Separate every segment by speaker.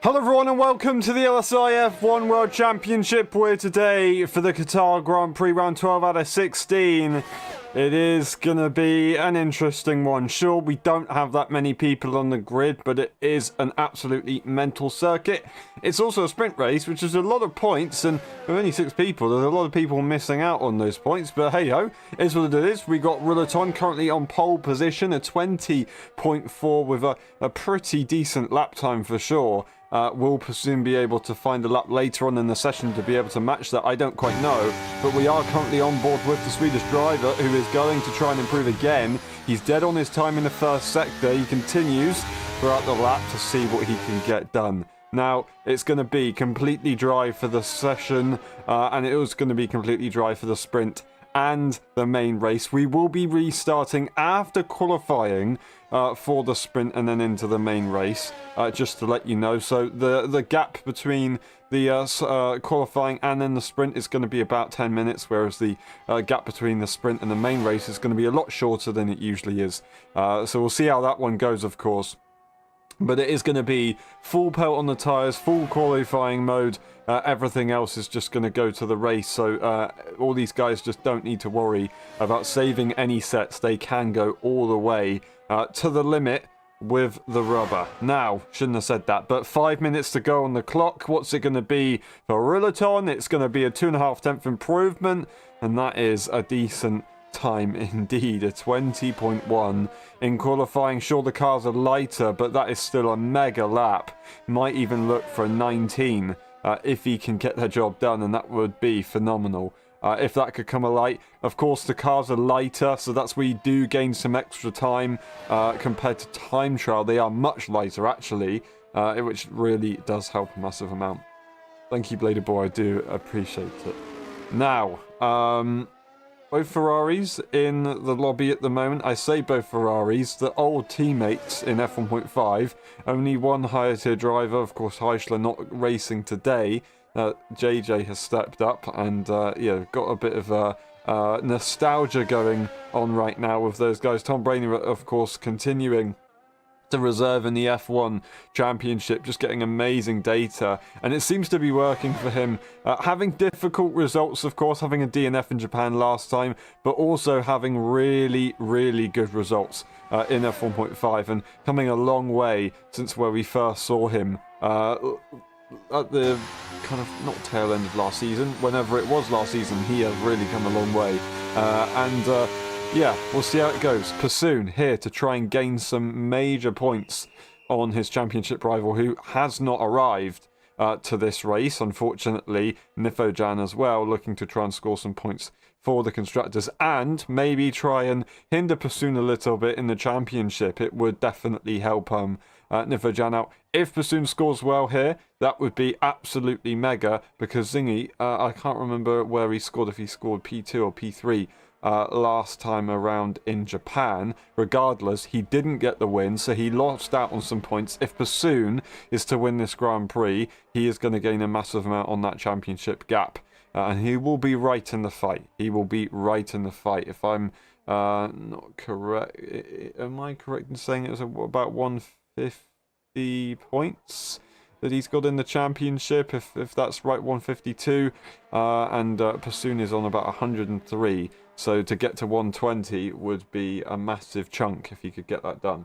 Speaker 1: Hello everyone and welcome to the LSI F1 World Championship. We're today for the Qatar Grand Prix round 12 out of 16. It is going to be an interesting one. Sure, we don't have that many people on the grid, but it is an absolutely mental circuit. It's also a sprint race, which is a lot of points, and with only 6 people, there's a lot of people missing out on those points. But hey-ho, is what it is. We got Ruleton currently on pole position, a 20.4 with a pretty decent lap time for sure. We'll soon be able to find a lap later on in the session to be able to match that. I don't quite know, but we are currently on board with the Swedish driver who is going to try and improve again. He's dead on his time in the first sector. He continues throughout the lap to see what he can get done. Now, it's going to be completely dry for the session, and it was going to be completely dry for the sprint and the main race. We will be restarting after qualifying for the sprint and then into the main race, just to let you know. So the gap between the qualifying and then the sprint is going to be about 10 minutes, whereas the gap between the sprint and the main race is going to be a lot shorter than it usually is. So we'll see how that one goes, of course. But it is going to be full pelt on the tyres, full qualifying mode. Everything else is just going to go to the race. So all these guys just don't need to worry about saving any sets. They can go all the way to the limit with the rubber. Now, shouldn't have said that, but 5 minutes to go on the clock. What's it going to be for Ruleton? It's going to be a 2.5 tenth improvement, and that is a decent time indeed, a 20.1 in qualifying. Sure, the cars are lighter, but that is still a mega lap. Might even look for a 19 if he can get the job done, and that would be phenomenal. If that could come alight. Of course, the cars are lighter, so that's where you do gain some extra time compared to time trial. They are much lighter, actually, which really does help a massive amount. Thank you, Bladed Boy. I do appreciate it. Now, both Ferraris in the lobby at the moment. I say both Ferraris. The old teammates in F1.5. Only one higher tier driver. Of course, Heischler not racing today. JJ has stepped up and yeah, got a bit of nostalgia going on right now with those guys. Tom Brainerd, of course, continuing to reserve in the F1 Championship, just getting amazing data, and it seems to be working for him. Having difficult results, of course, having a DNF in Japan last time, but also having really, really good results in F1.5, and coming a long way since where we first saw him at the kind of not tail end of last season, whenever it was last season. He has really come a long way, yeah, we'll see how it goes. Pursoon here to try and gain some major points on his championship rival, who has not arrived to this race, unfortunately. Nifojan as well, looking to try and score some points for the constructors and maybe try and hinder Pursoon a little bit in the championship. It would definitely help Nifojan out. If Pursoon scores well here, that would be absolutely mega, because Zingy, I can't remember where he scored, if he scored P2 or P3 last time around in Japan. Regardless, he didn't get the win, so he lost out on some points. If Pursoon is to win this Grand Prix, he is going to gain a massive amount on that championship gap, and he will be right in the fight. He will be right in the fight. If I'm not correct, am I correct in saying it was about 150 points that he's got in the championship? If that's right, 152, and Pursoon is on about 103. So to get to 120 would be a massive chunk if he could get that done.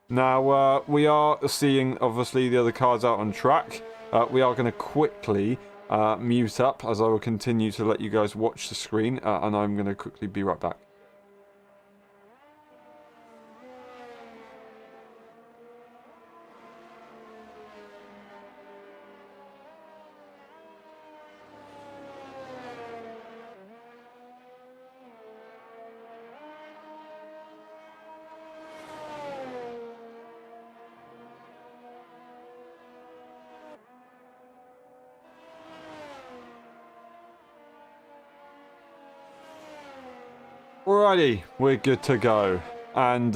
Speaker 1: Now, we are seeing, obviously, the other cars out on track. We are going to quickly mute up, as I will continue to let you guys watch the screen, and I'm going to quickly be right back. Alrighty, we're good to go. And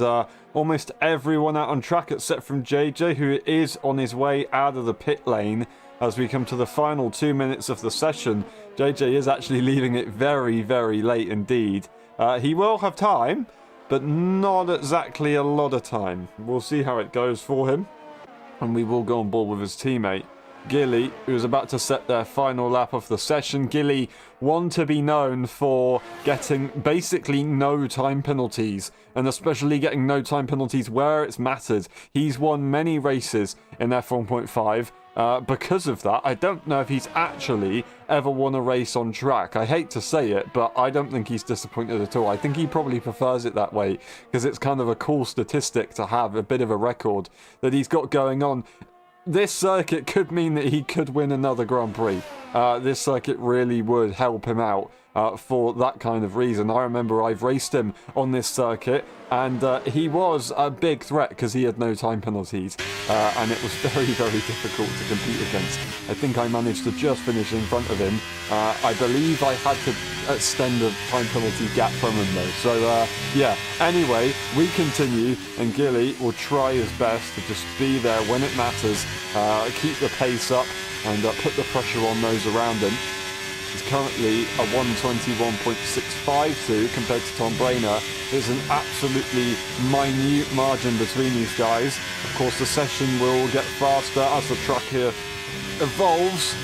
Speaker 1: almost everyone out on track except from JJ, who is on his way out of the pit lane as we come to the final 2 minutes of the session. JJ is actually leaving it very, very late indeed. He will have time, but not exactly a lot of time. We'll see how it goes for him. and we will go on board with his teammate Gilly, who is about to set their final lap of the session. Gilly, one to be known for getting basically no time penalties, and especially getting no time penalties where it's mattered. He's won many races in F1.5. Because of that, I don't know if he's actually ever won a race on track. I hate to say it, but I don't think he's disappointed at all. I think he probably prefers it that way, because it's kind of a cool statistic to have, a bit of a record that he's got going on. This circuit could mean that he could win another Grand Prix. This circuit really would help him out for that kind of reason. I remember I've raced him on this circuit, and he was a big threat because he had no time penalties, and it was very, very difficult to compete against. I think I managed to just finish in front of him. I believe I had to extend the time penalty gap from him though. So yeah, anyway, we continue, and Gilly will try his best to just be there when it matters, keep the pace up, and put the pressure on those around him. He's currently a 121.652 compared to Tom Brainer. There's an absolutely minute margin between these guys. Of course, the session will get faster as the track here evolves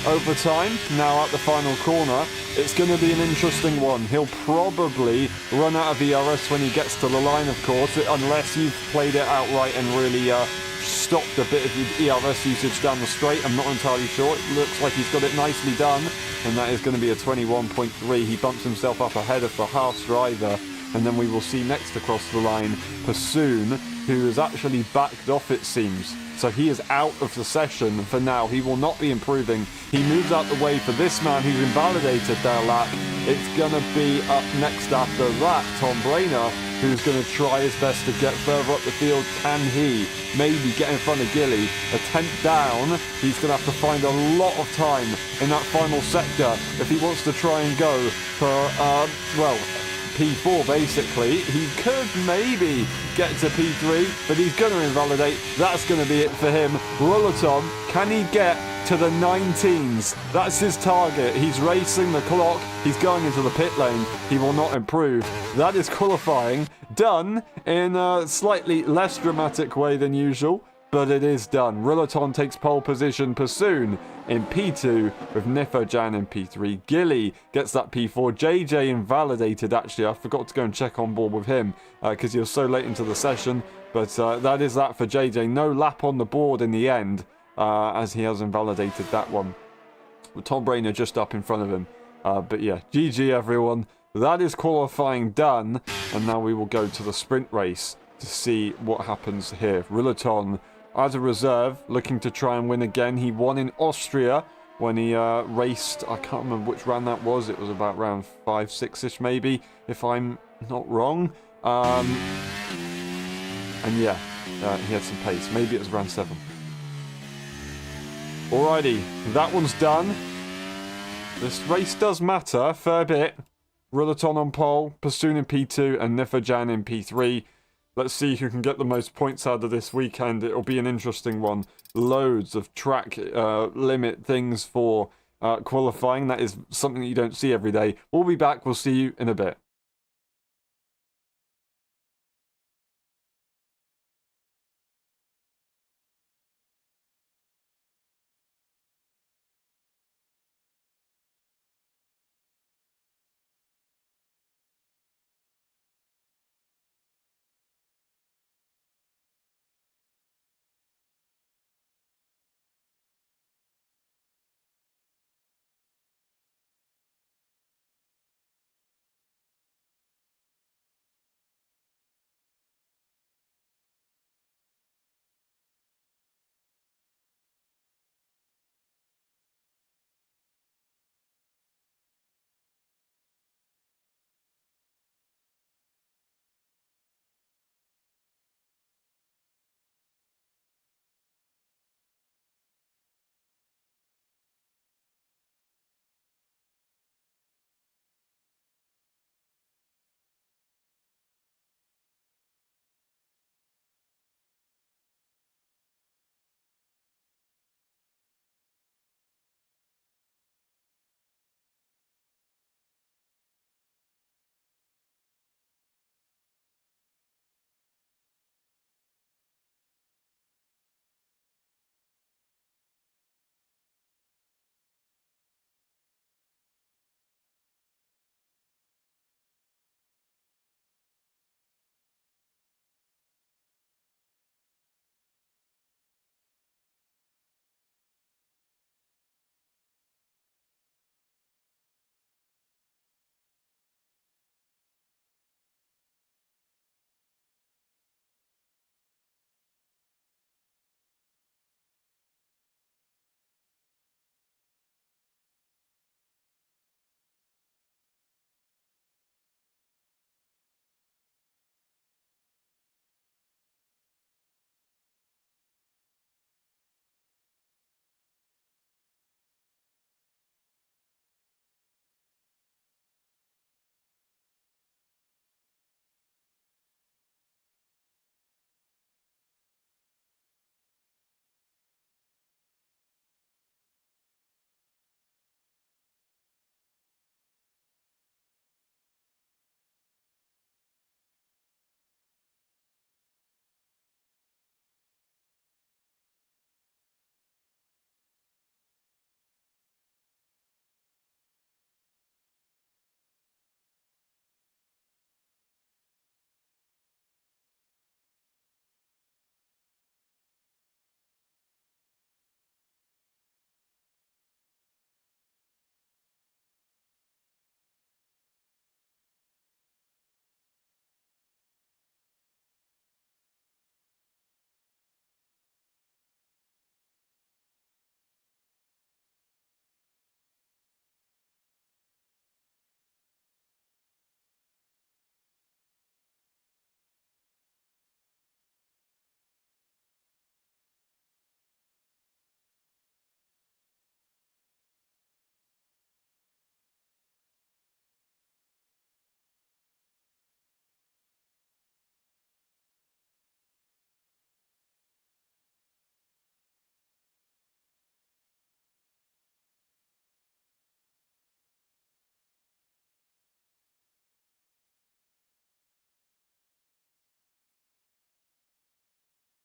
Speaker 1: over time. Now at the final corner, it's going to be an interesting one. He'll probably run out of ERS when he gets to the line, of course, unless you've played it outright and really stopped a bit of ERS usage down the straight. I'm not entirely sure. It looks like he's got it nicely done, and that is going to be a 21.3. He bumps himself up ahead of the Haas driver, and then we will see next across the line Pursoon, who is actually backed off, it seems. So he is out of the session for now. He will not be improving. He moves out the way for this man who's invalidated their lap. It's going to be up next after that, Tom Brainer, who's going to try his best to get further up the field. Can he maybe get in front of Gilly? A 10th down. He's going to have to find a lot of time in that final sector if he wants to try and go for, well, P4 basically. He could maybe get to P3, but he's going to invalidate. That's going to be it for him. Rulaton, can he get to the 19s? That's his target. He's racing the clock. He's going into the pit lane. He will not improve. That is qualifying. Done in a slightly less dramatic way than usual, but it is done. Rulaton takes pole position. Pursoon in P2 with Nifojan in P3. Gilly gets that P4. JJ invalidated, actually. I forgot to go and check on board with him because he was so late into the session. But that is that for JJ. No lap on the board in the end as he has invalidated that one. With Tom Brainer just up in front of him. But yeah, GG everyone. That is qualifying done. And now we will go to the sprint race to see what happens here. Rulaton as a reserve, looking to try and win again. He won in Austria when he raced, I can't remember which round that was. It was about round 5, 6-ish maybe, if I'm not wrong. And yeah, he had some pace. Maybe it was round 7. Alrighty, that one's done. This race does matter a fair bit. Rulaton on pole, Pursoon in P2, and Nifojan in P3. Let's see who can get the most points out of this weekend. It'll be an interesting one. Loads of track limit things for qualifying. That is something that you don't see every day. We'll be back. We'll see you in a bit.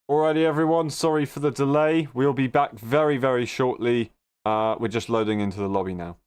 Speaker 1: Alrighty, everyone. Sorry for the delay. We'll be back very, very shortly. We're just loading into the lobby now.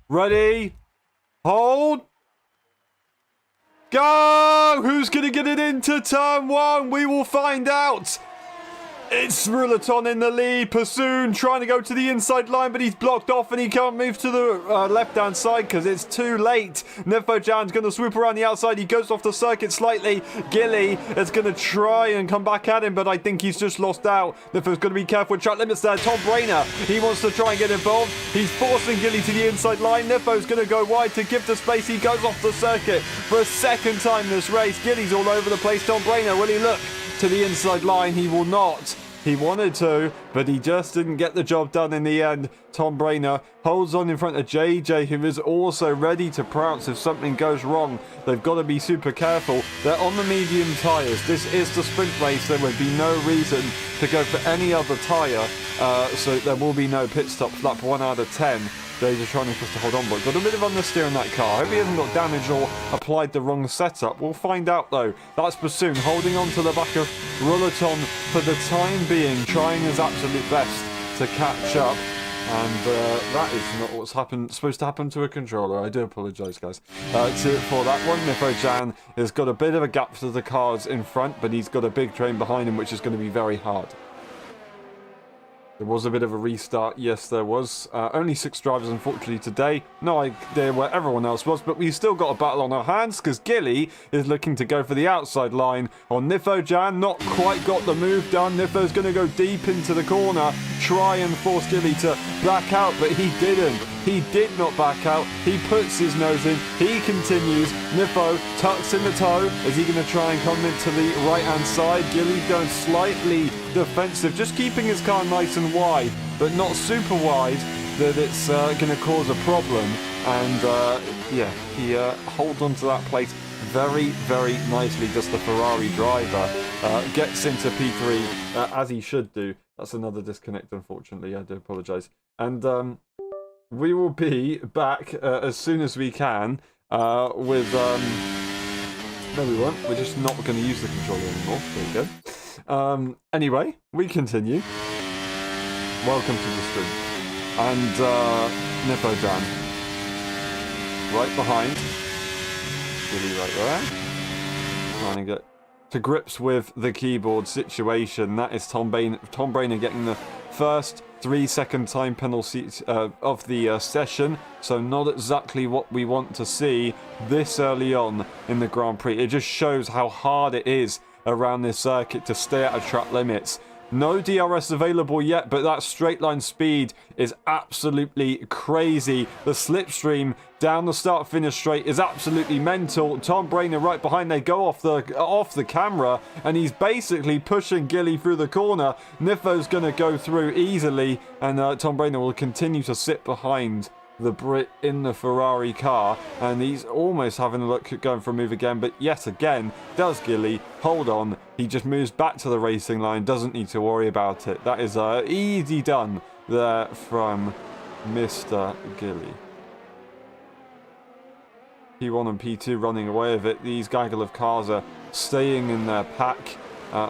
Speaker 1: Ready? Hold. Go! Who's going to get it into turn one? We will find out. It's Ruleton in the lead. Pursoon trying to go to the inside line, but he's blocked off and he can't move to the left-hand side because it's too late. Nifojan's going to swoop around the outside. He goes off the circuit slightly. Gilly is going to try and come back at him, but I think he's just lost out. Nifo's going to be careful with track limits there. Tom Brainer, he wants to try and get involved. He's forcing Gilly to the inside line. Nifo's going to go wide to give the space. He goes off the circuit for a second time this race. Gilly's all over the place. Tom Brainer, will he look to the inside line? He will not. He wanted to, but he just didn't get the job done in the end. Tom Brainer holds on in front of JJ, who is also ready to pounce if something goes wrong. They've got to be super careful. They're on the medium tyres. This is the sprint race. There would be no reason to go for any other tyre, so there will be no pit stops. Lap 1 out of 10. They're just trying to hold on, but got a bit of understeer in that car. I hope he hasn't got damaged or applied the wrong setup. We'll find out though. That's Bassoon holding on to the back of Ruleton for the time being, trying his absolute best to catch up. And that is not what's supposed to happen to a controller. I do apologise, guys. For that one, Nifojan has got a bit of a gap to the cars in front, but he's got a big train behind him, which is going to be very hard. There was a bit of a restart, yes there was. Only 6 drivers unfortunately today. No idea where everyone else was, but we've still got a battle on our hands because Gilly is looking to go for the outside line on Nifojan. Not quite got the move done. Nifo's going to go deep into the corner, try and force Gilly to back out, but he didn't. He did not back out. He puts his nose in. He continues. Nifo tucks in the toe. Is he going to try and come into the right-hand side? Gilly's going slightly defensive, just keeping his car nice and wide, but not super wide that it's going to cause a problem. And yeah, he holds on to that place very, very nicely. Just the Ferrari driver gets into P3 as he should do. That's another disconnect, unfortunately. I do apologise. And we will be back as soon as we can with... no, we won't. We're just not going to use the controller anymore. There you go. Anyway, we continue. Welcome to the stream. And Nifojan. Right behind. Really right there. Trying to get to grips with the keyboard situation. That is Tom Brainer getting the first 3-second time penalty of the session, so not exactly what we want to see this early on in the Grand Prix. It just shows how hard it is around this circuit to stay out of track limits. No DRS available yet, but that straight line speed is absolutely crazy. The slipstream down the start-finish straight is absolutely mental. Tom Brainer right behind. They go off the camera, and he's basically pushing Gilly through the corner. Nifo's going to go through easily, and Tom Brainer will continue to sit behind the Brit in the Ferrari car, and he's almost having a look at going for a move again, but yet again, does Gilly hold on. He just moves back to the racing line, doesn't need to worry about it. That is easy done there from Mr. Gilly. P1 and P2 running away with it. These gaggle of cars are staying in their pack,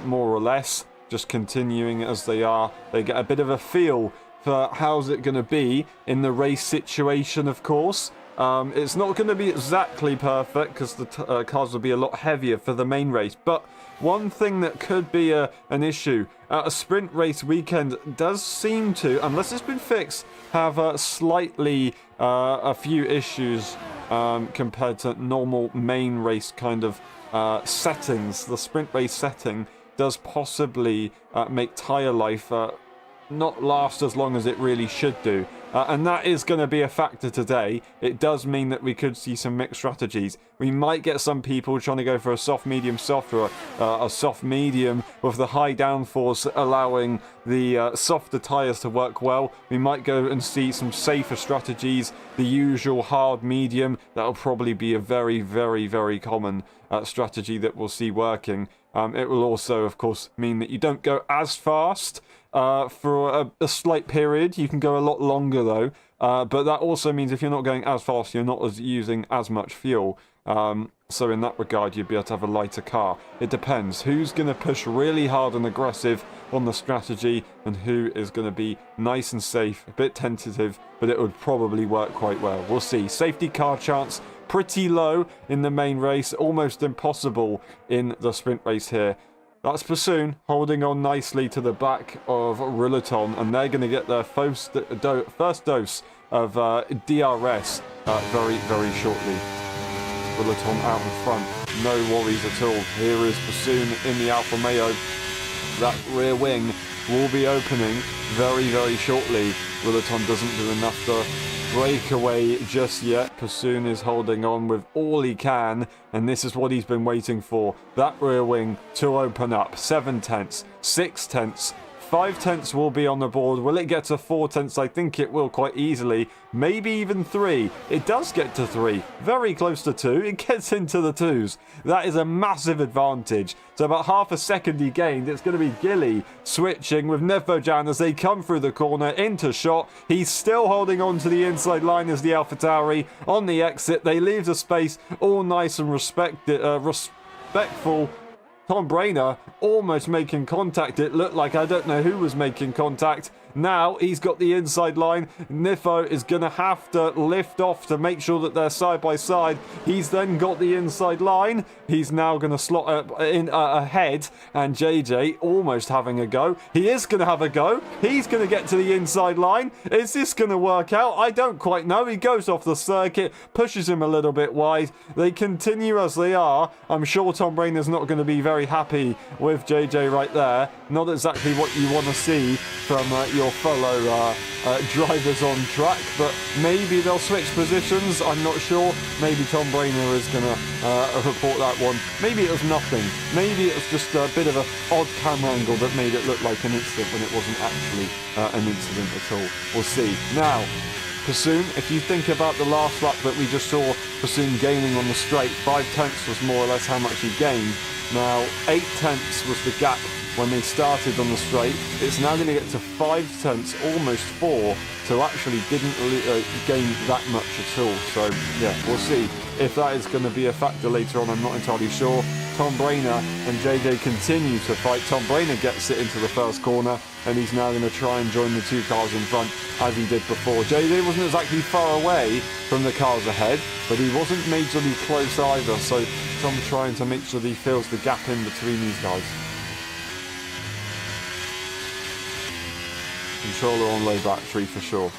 Speaker 1: more or less, just continuing as they are. They get a bit of a feel for how's it going to be in the race situation, of course. It's not going to be exactly perfect because the cars will be a lot heavier for the main race. But one thing that could be an issue, a sprint race weekend does seem to, unless it's been fixed, have slightly a few issues compared to normal main race kind of settings. The sprint race setting does possibly make tyre life not last as long as it really should do. And that is going to be a factor today. It does mean that we could see some mixed strategies. We might get some people trying to go for a soft, medium, soft, or a soft, medium with the high downforce allowing the softer tyres to work well. We might go and see some safer strategies. The usual hard, medium. That'll probably be a very, very, very common strategy that we'll see working. It will also, of course, mean that you don't go as fast for a slight period. You can go a lot longer though, but that also means if you're not going as fast, you're not using as much fuel. So in that regard, you'd be able to have a lighter car. It depends who's going to push really hard and aggressive on the strategy and who is going to be nice and safe, a bit tentative, but it would probably work quite well. We'll see. Safety car chance pretty low in the main race, almost impossible in the sprint race here. That's Bassoon holding on nicely to the back of Rilliton, and they're going to get their first dose of DRS very, very shortly. Rilliton out in front, no worries at all. Here is Bassoon in the Alfa Romeo. That rear wing will be opening very, very shortly. Rilliton doesn't do enough to break away just yet. Bassoon is holding on with all he can, and this is what he's been waiting for. That rear wing to open up. 7 tenths, 6 tenths, 5 tenths will be on the board. Will it get to 4 tenths? I think it will quite easily. Maybe even 3. It does get to 3. Very close to 2. It gets into the 2s. That is a massive advantage. So about half a second he gained. It's going to be Gilly switching with Nefojan as they come through the corner into shot. He's still holding on to the inside line as the AlphaTauri on the exit. They leave the space all nice and respectful. Tom Brainer almost making contact. It looked like I don't know who was making contact. Now he's got the inside line. Nifo is going to have to lift off to make sure that they're side by side. He's then got the inside line. He's now going to slot in ahead, and JJ almost having a go. He is going to have a go. He's going to get to the inside line. Is this going to work out? I don't quite know. He goes off the circuit, pushes him a little bit wide. They continue as they are. I'm sure Tom Brainer's not going to be very happy with JJ right there. Not exactly what you want to see from your fellow drivers on track, but maybe they'll switch positions. I'm not sure. Maybe Tom Brainer is going to report that one. Maybe it was nothing. Maybe it was just a bit of an odd camera angle that made it look like an incident when it wasn't actually an incident at all. We'll see. Now, Bassoon, if you think about the last lap that we just saw Bassoon gaining on the straight, 5 tenths was more or less how much he gained. Now, 8 tenths was the gap when they started on the straight. It's now going to get to 5 tenths, almost 4, so actually didn't gain that much at all. So yeah, we'll see if that is going to be a factor later on. I'm not entirely sure. Tom Brainer and JJ continue to fight. Tom Brainer gets it into the first corner, and he's now going to try and join the 2 cars in front as he did before. JJ wasn't exactly far away from the cars ahead, but he wasn't majorly close either, so Tom trying to make sure that he fills the gap in between these guys. Controller on low battery for sure.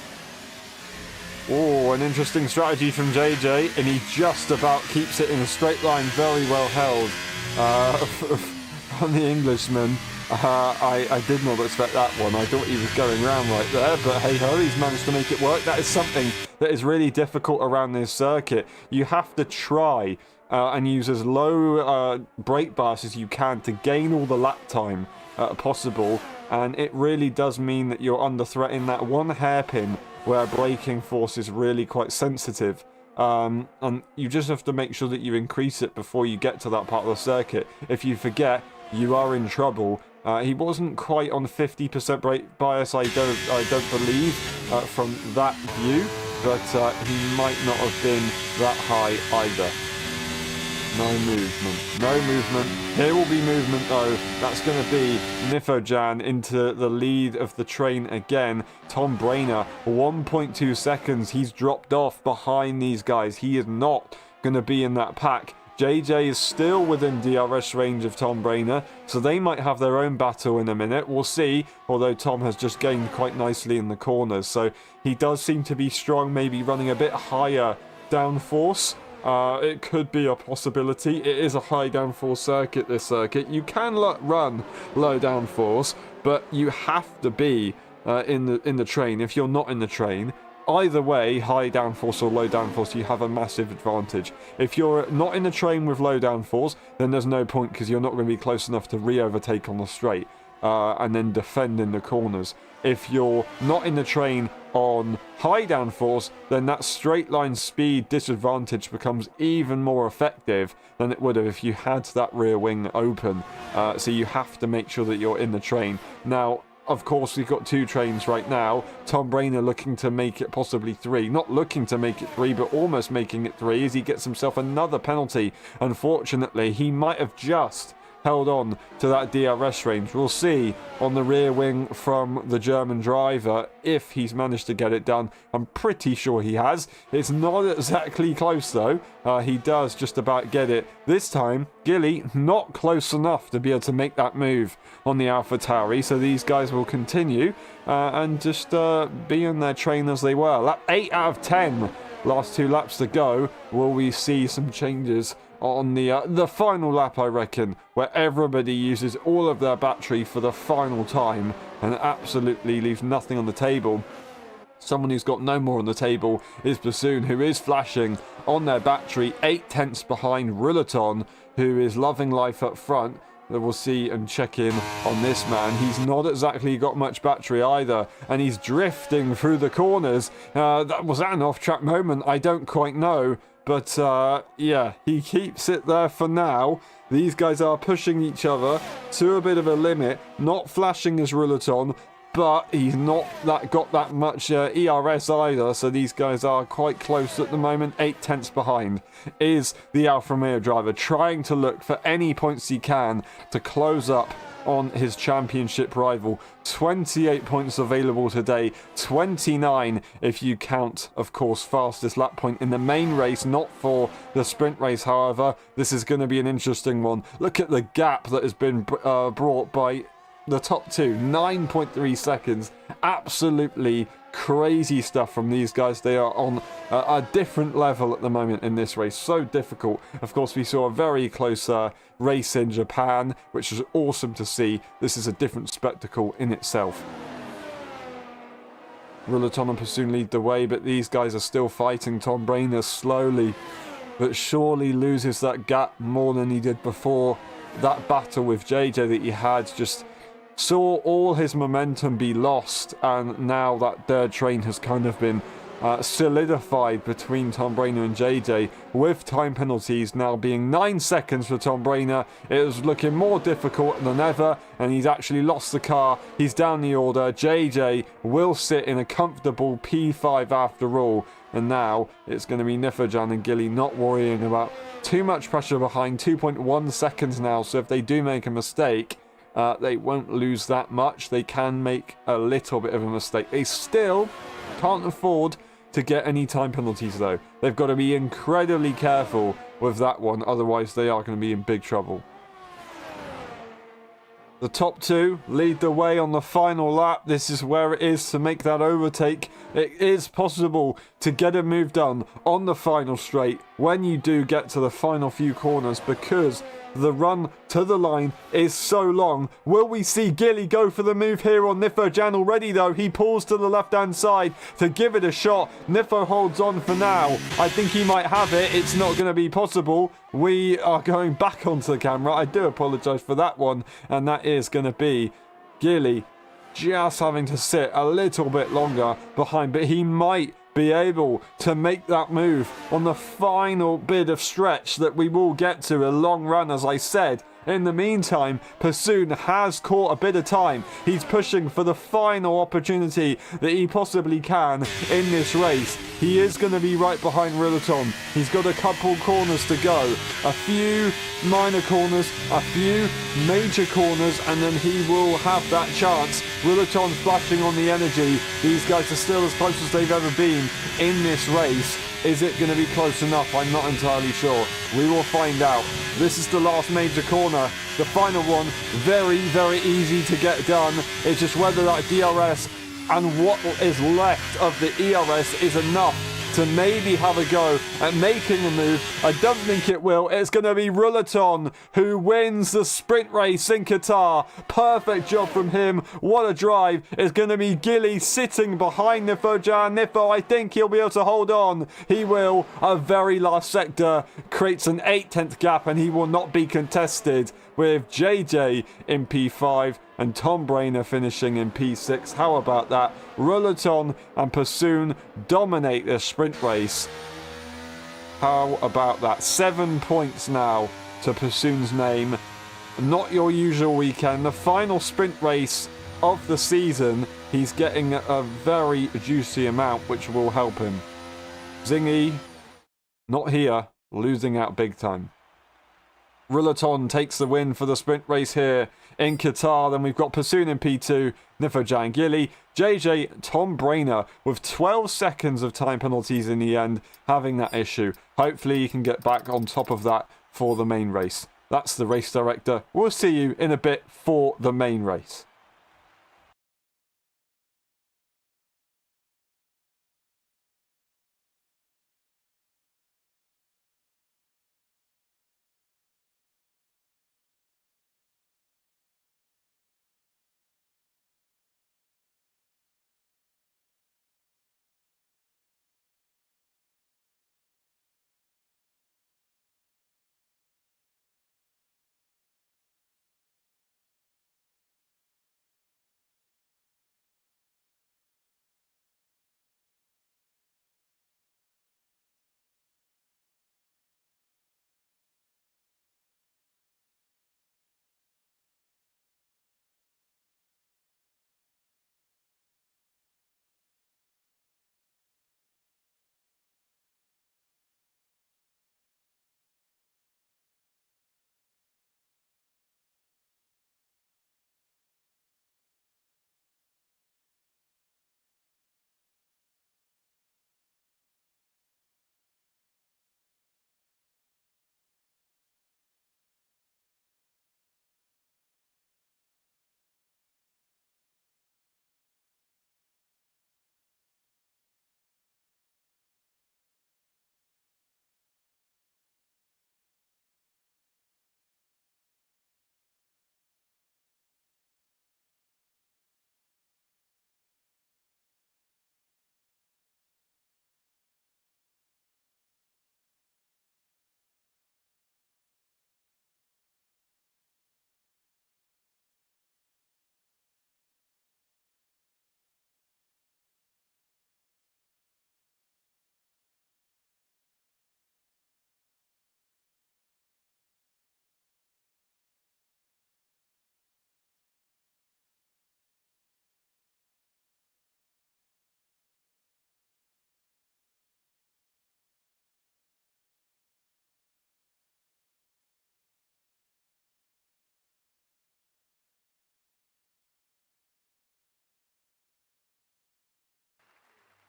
Speaker 1: Oh, an interesting strategy from JJ, and he just about keeps it in a straight line, very well held from the Englishman. I did not expect that one. I thought he was going round right there, but hey ho, he's managed to make it work. That is something that is really difficult around this circuit. You have to try and use as low brake bars as you can to gain all the lap time possible, and it really does mean that you're under threat in that one hairpin where braking force is really quite sensitive. And you just have to make sure that you increase it before you get to that part of the circuit. If you forget, you are in trouble. He wasn't quite on 50% brake bias, I don't believe, from that view, but he might not have been that high either. No movement. No movement. Here will be movement though. That's going to be Nifojan into the lead of the train again. Tom Brainer, 1.2 seconds. He's dropped off behind these guys. He is not going to be in that pack. JJ is still within DRS range of Tom Brainer, so they might have their own battle in a minute. We'll see, although Tom has just gained quite nicely in the corners. So he does seem to be strong, maybe running a bit higher downforce. It could be a possibility. It is a high downforce circuit, this circuit. You can run low downforce, but you have to be in the train. If you're not in the train, either way, high downforce or low downforce, you have a massive advantage. If you're not in the train with low downforce, then there's no point because you're not going to be close enough to re-overtake on the straight and then defend in the corners. If you're not in the train on high downforce, then that straight line speed disadvantage becomes even more effective than it would have if you had that rear wing open. So you have to make sure that you're in the train. Now, of course, we've got 2 trains right now. Tom Brainer looking to make it possibly 3. Not looking to make it 3, but almost making it 3 as he gets himself another penalty. Unfortunately, he might have just held on to that DRS range. We'll see on the rear wing from the German driver if he's managed to get it done. I'm pretty sure he has. It's not exactly close though. He does just about get it. This time, Gilly not close enough to be able to make that move on the AlphaTauri. So these guys will continue and just be in their train as they were. Lap 8 out of 10. Last 2 laps to go. Will we see some changes on the final lap, I reckon, where everybody uses all of their battery for the final time and absolutely leaves nothing on the table? Someone who's got no more on the table is Bassoon, who is flashing on their battery, 8 tenths behind Ruleton, who is loving life up front. We'll see and check in on this man. He's not exactly got much battery either, and he's drifting through the corners. Was that an off-track moment? I don't quite know. But, yeah, he keeps it there for now. These guys are pushing each other to a bit of a limit. Not flashing as Ruleton, but he's not got that much ERS either. So these guys are quite close at the moment. 8 tenths behind is the Alfa Romeo driver, trying to look for any points he can to close up on his championship rival. 28 points available today, 29 if you count, of course, fastest lap point in the main race, not for the sprint race. However, this is going to be an interesting one. Look at the gap that has been brought by the top 2, 9.3 seconds. Absolutely crazy stuff from these guys. They are on a different level at the moment in this race. So difficult. Of course, we saw a very close race in Japan, which was awesome to see. This is a different spectacle in itself. Ruleton and Bassoon lead the way, but these guys are still fighting. Tom Brainer slowly but surely loses that gap more than he did before. That battle with JJ that he had just saw all his momentum be lost, and now that third train has kind of been solidified between Tom Brainer and JJ, with time penalties now being 9 seconds for Tom Brainer. It is looking more difficult than ever, and he's actually lost the car. He's down the order. JJ will sit in a comfortable P5 after all, and now it's going to be Nifojan and Gilly not worrying about too much pressure behind. 2.1 seconds now, so if they do make a mistake, they won't lose that much. They can make a little bit of a mistake. They still can't afford to get any time penalties though. They've got to be incredibly careful with that one, otherwise they are going to be in big trouble. The top 2 lead the way on the final lap. This is where it is to make that overtake. It is possible to get a move done on the final straight when you do get to the final few corners, because the run to the line is so long. Will we see Gilly go for the move here on Nifojan already though? He pulls to the left-hand side to give it a shot. Nifo holds on for now. I think he might have it. It's not going to be possible. We are going back onto the camera. I do apologise for that one. And that is going to be Gilly just having to sit a little bit longer behind, but he might be able to make that move on the final bit of stretch that we will get to. A long run, as I said. In the meantime, Pursoon has caught a bit of time. He's pushing for the final opportunity that he possibly can in this race. He is going to be right behind Rillaton. He's got a couple corners to go. A few minor corners, a few major corners, and then he will have that chance. Rillaton flashing on the energy. These guys are still as close as they've ever been in this race. Is it going to be close enough? I'm not entirely sure. We will find out. This is the last major corner. The final one, very, very easy to get done. It's just whether that DRS and what is left of the ERS is enough to maybe have a go at making a move. I don't think it will. It's going to be Rillaton who wins the sprint race in Qatar. Perfect job from him. What a drive. It's going to be Gilly sitting behind Nifojan. Nifo, I think he'll be able to hold on. He will. A very last sector creates an 8/10 gap and he will not be contested, with JJ in P5 and Tom Brainer finishing in P6. How about that? Rillaton and Pursoon dominate this sprint race. How about that? 7 points now to Pursoon's name. Not your usual weekend. The final sprint race of the season. He's getting a very juicy amount, which will help him. Zingy, not here, losing out big time. Rillaton takes the win for the sprint race here in Qatar. Then we've got Pursoon in P2, Nifojan Gilly, JJ, Tom Brainer with 12 seconds of time penalties in the end, having that issue. Hopefully he can get back on top of that for the main race. That's the race director. We'll see you in a bit for the main race.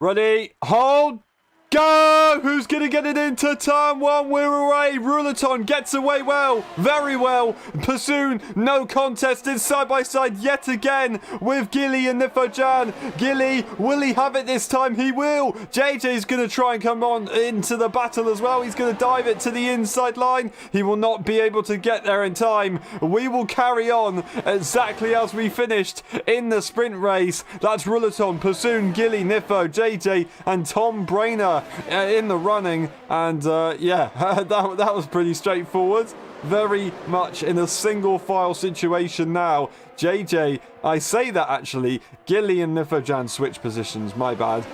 Speaker 1: Ready, hold, go! Who's going to get it into turn one? We're away. Rillaton gets away well, very well. Pursoon, no contest, is side by side yet again with Gilly and Nifojan. Gilly, will he have it this time? He will. JJ's going to try and come on into the battle as well. He's going to dive it to the inside line. He will not be able to get there in time. We will carry on exactly as we finished in the sprint race. That's Rillaton, Pursoon, Gilly, Nifo, JJ and Tom Brainer in the running, and yeah, that was pretty straightforward. very much in a single file situation now. JJ, I say that actually, Gilly and Nifojan switch positions, my bad.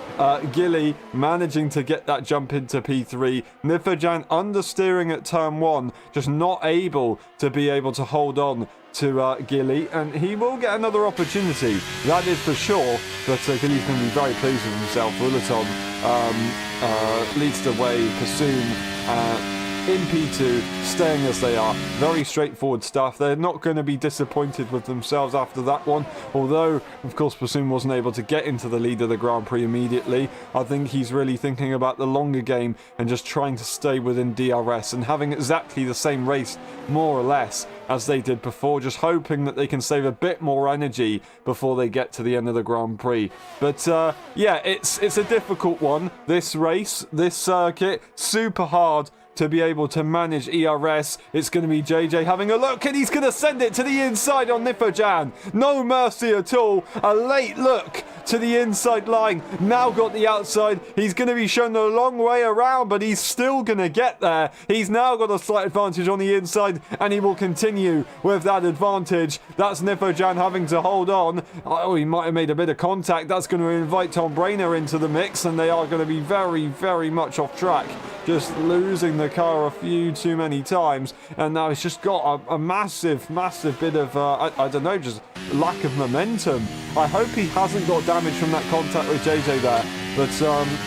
Speaker 1: Gilly managing to get that jump into P3. Nifojan understeering at turn 1, just not able to hold on to Gilly, and he will get another opportunity, that is for sure, but Gilly's going to be very pleased with himself. Ruleton leads the way, Pursoon in P2, staying as they are. Very straightforward stuff. They're not going to be disappointed with themselves after that one, although, of course, Pursoon wasn't able to get into the lead of the Grand Prix immediately. I think he's really thinking about the longer game and just trying to stay within DRS and having exactly the same race, more or less, as they did before, just hoping that they can save a bit more energy before they get to the end of the Grand Prix. But yeah, it's a difficult one, this race, this circuit, super hard to be able to manage ERS. It's going to be JJ having a look, and he's going to send it to the inside on Nifojan. No mercy at all. A late look to the inside line. Now got the outside. He's going to be shown a long way around, but he's still going to get there. He's now got a slight advantage on the inside, and he will continue with that advantage. That's Nifojan having to hold on. Oh, he might have made a bit of contact. That's going to invite Tom Brainer into the mix, and they are going to be very, very much off track. Just losing the car a few too many times, and now he's just got a massive bit of I don't know, just lack of momentum. I hope he hasn't got damage from that contact with JJ there, but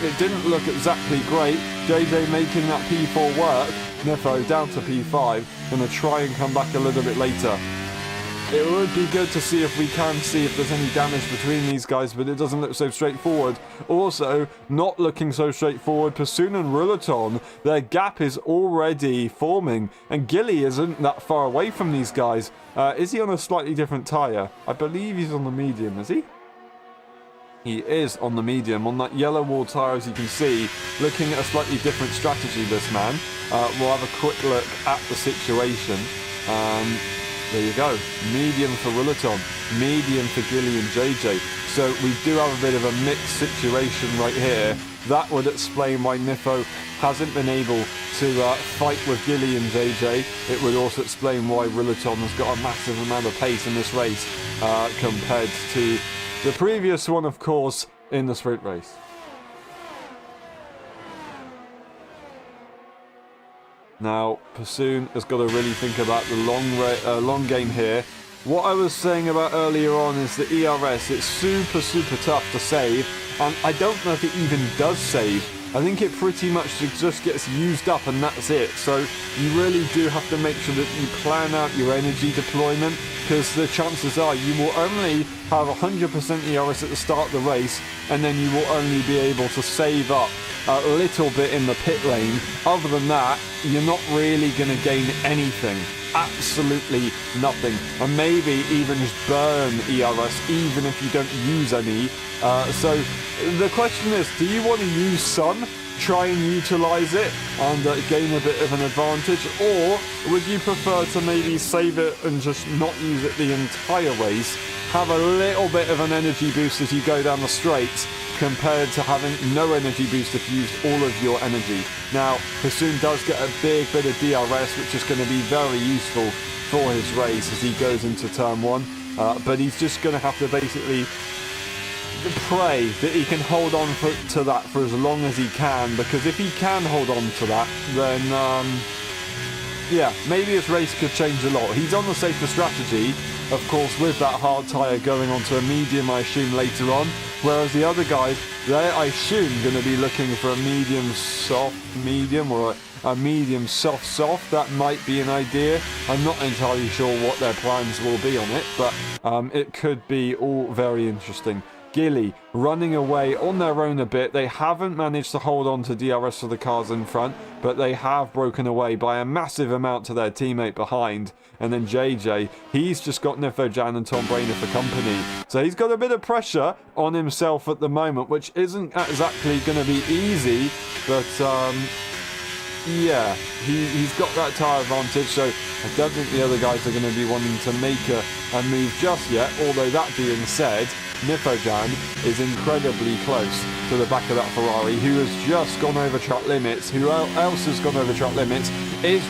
Speaker 1: it didn't look exactly great. JJ making that P4 work. Nifo down to P5, gonna try and come back a little bit later. It would be good to see if we can see if there's any damage between these guys, but it doesn't look so straightforward. Also, not looking so straightforward, Pursoon and Ruleton, their gap is already forming, and Gilly isn't that far away from these guys. Is he on a slightly different tyre? I believe he's on the medium, is he? He is on the medium, on that yellow wall tyre, as you can see, looking at a slightly different strategy, this man. We'll have a quick look at the situation. There you go. Medium for Ruleton, medium for Gilly and JJ. So we do have a bit of a mixed situation right here. That would explain why Nifo hasn't been able to fight with Gilly and JJ. It would also explain why Ruleton has got a massive amount of pace in this race compared to the previous one, of course, in the sprint race. Now, Pursoon has got to really think about the long game here. What I was saying about earlier on is the ERS, it's super tough to save, and I don't know if it even does save. I think it pretty much just gets used up and that's it. So you really do have to make sure that you plan out your energy deployment, because the chances are you will only have 100% ERS at the start of the race, and then you will only be able to save up a little bit in the pit lane. Other than that, you're not really going to gain anything. Absolutely nothing. And maybe even just burn ERS even if you don't use any. So the question is, do you want to use some, try and utilize it and gain a bit of an advantage, or would you prefer to maybe save it and just not use it the entire race, have a little bit of an energy boost as you go down the straights, compared to having no energy boost if you used all of your energy? Now, Pursoon does get a big bit of DRS, which is going to be very useful for his race as he goes into turn 1, but he's just going to have to basically pray that he can hold on to that for as long as he can, because if he can hold on to that, then yeah, maybe his race could change a lot. He's on the safer strategy, of course, with that hard tyre going onto a medium, I assume, later on, whereas the other guys, they're, I assume, going to be looking for a medium soft medium, or a medium soft. That might be an idea. I'm not entirely sure what their plans will be on it, but it could be all very interesting. Gilly running away on their own a bit. They haven't managed to hold on to DRS for the cars in front, but they have broken away by a massive amount to their teammate behind. And then JJ, he's just got Nifojan and Tom Brainer for company. So he's got a bit of pressure on himself at the moment, which isn't exactly going to be easy, but yeah, he's got that tyre advantage, so I don't think the other guys are going to be wanting to make a move just yet. Although that being said, Nifojan is incredibly close to the back of that Ferrari, who has just gone over track limits. Who else has gone over track limits? is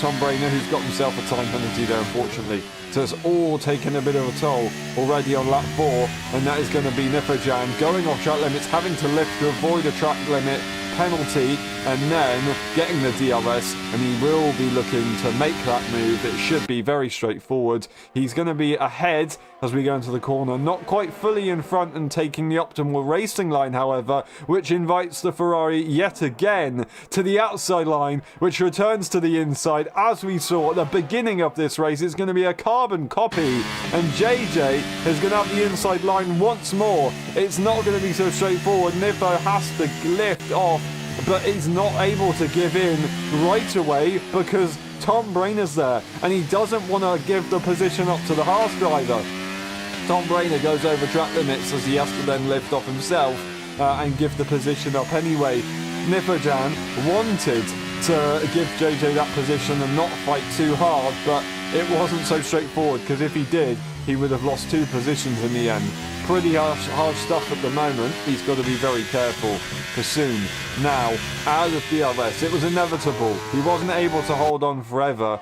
Speaker 1: Tom Brainer, who's got himself a time penalty there, unfortunately. So it's all taken a bit of a toll already on lap 4, and that is going to be Nifojan going off track limits, having to lift to avoid a track limit penalty, and then getting the DRS, and he will be looking to make that move. It should be very straightforward. He's going to be ahead as we go into the corner, not quite fully in front and taking the optimal racing line, however, which invites the Ferrari yet again to the outside line, which returns to the inside. As we saw at the beginning of this race, it's going to be a carbon copy, and JJ is going to have the inside line once more. It's not going to be so straightforward. Niffo has to lift off, but he's not able to give in right away because Tom Brainer's there, and he doesn't want to give the position up to the Haas driver. Tom Brainer goes over track limits as he has to then lift off himself and give the position up anyway. Nifojan wanted to give JJ that position and not fight too hard, but it wasn't so straightforward, because if he did, he would have lost 2 positions in the end. Pretty harsh stuff at the moment. He's got to be very careful, because soon, now, out of DRS, it was inevitable. He wasn't able to hold on forever.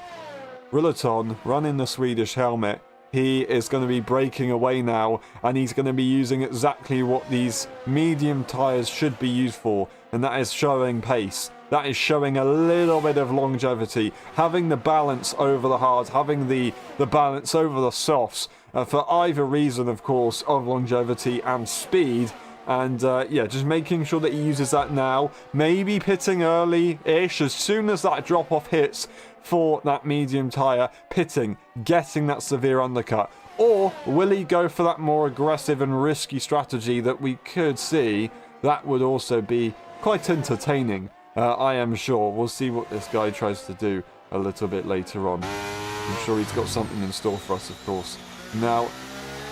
Speaker 1: Rillaton running the Swedish helmet. He is going to be breaking away now, and he's going to be using exactly what these medium tyres should be used for, and that is showing pace. That is showing a little bit of longevity, having the balance over the hards, having the balance over the softs, for either reason, of course, of longevity and speed. And yeah, just making sure that he uses that now. Maybe pitting early-ish as soon as that drop-off hits for that medium tyre. Pitting, getting that severe undercut. Or will he go for that more aggressive and risky strategy that we could see? That would also be quite entertaining, I am sure. We'll see what this guy tries to do a little bit later on. I'm sure he's got something in store for us, of course. Now,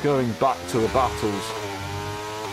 Speaker 1: going back to the battles.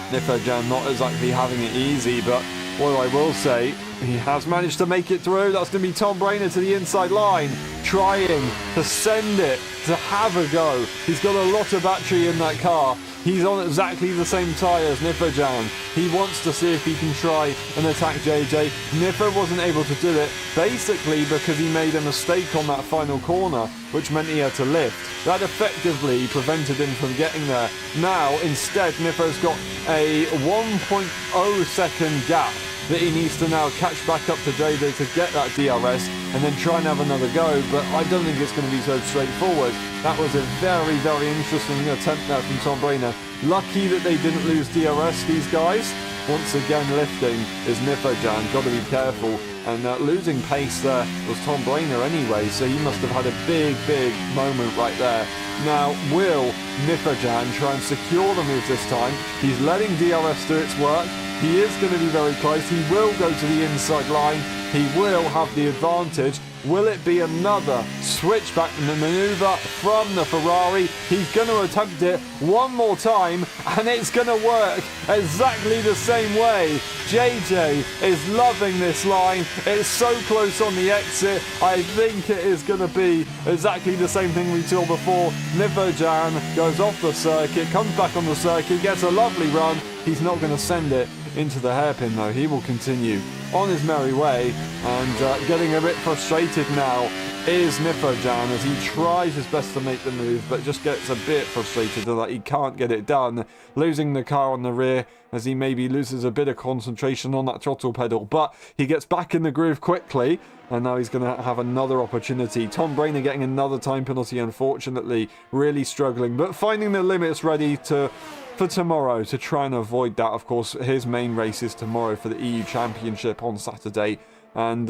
Speaker 1: Nifojan not exactly having it easy, but what I will say, he has managed to make it through. That's going to be Tom Brainer to the inside line, trying to send it, to have a go. He's got a lot of battery in that car. He's on exactly the same tyre as Nifojan. He wants to see if he can try and attack JJ. Niffo wasn't able to do it, basically because he made a mistake on that final corner, which meant he had to lift. That effectively prevented him from getting there. Now, instead, Niffo's got a 1.0 second gap that he needs to now catch back up to JJ to get that DRS and then try and have another go, but I don't think it's going to be so straightforward. That was a very, very interesting attempt there from Tom Brainer. Lucky that they didn't lose DRS, these guys. Once again, lifting is Nifojan. Got to be careful. And losing pace there was Tom Brainer anyway, so he must have had a big, big moment right there. Now, will Nifojan try and secure the move this time? He's letting DRS do its work. He is going to be very close. He will go to the inside line. He will have the advantage. Will it be another switchback maneuver from the Ferrari? He's going to attempt it one more time, and it's going to work exactly the same way. JJ is loving this line. It's so close on the exit. I think it is going to be exactly the same thing we saw before. Nifojan goes off the circuit, comes back on the circuit, gets a lovely run. He's not going to send it into the hairpin though. He will continue on his merry way, and getting a bit frustrated now is Nifojan as he tries his best to make the move, but just gets a bit frustrated that he can't get it done, losing the car on the rear as he maybe loses a bit of concentration on that throttle pedal, but he gets back in the groove quickly, and now he's going to have another opportunity. Tom Brainer getting another time penalty, unfortunately, really struggling, but finding the limits ready for tomorrow to try and avoid that. Of course, his main race is tomorrow for the EU Championship on Saturday, and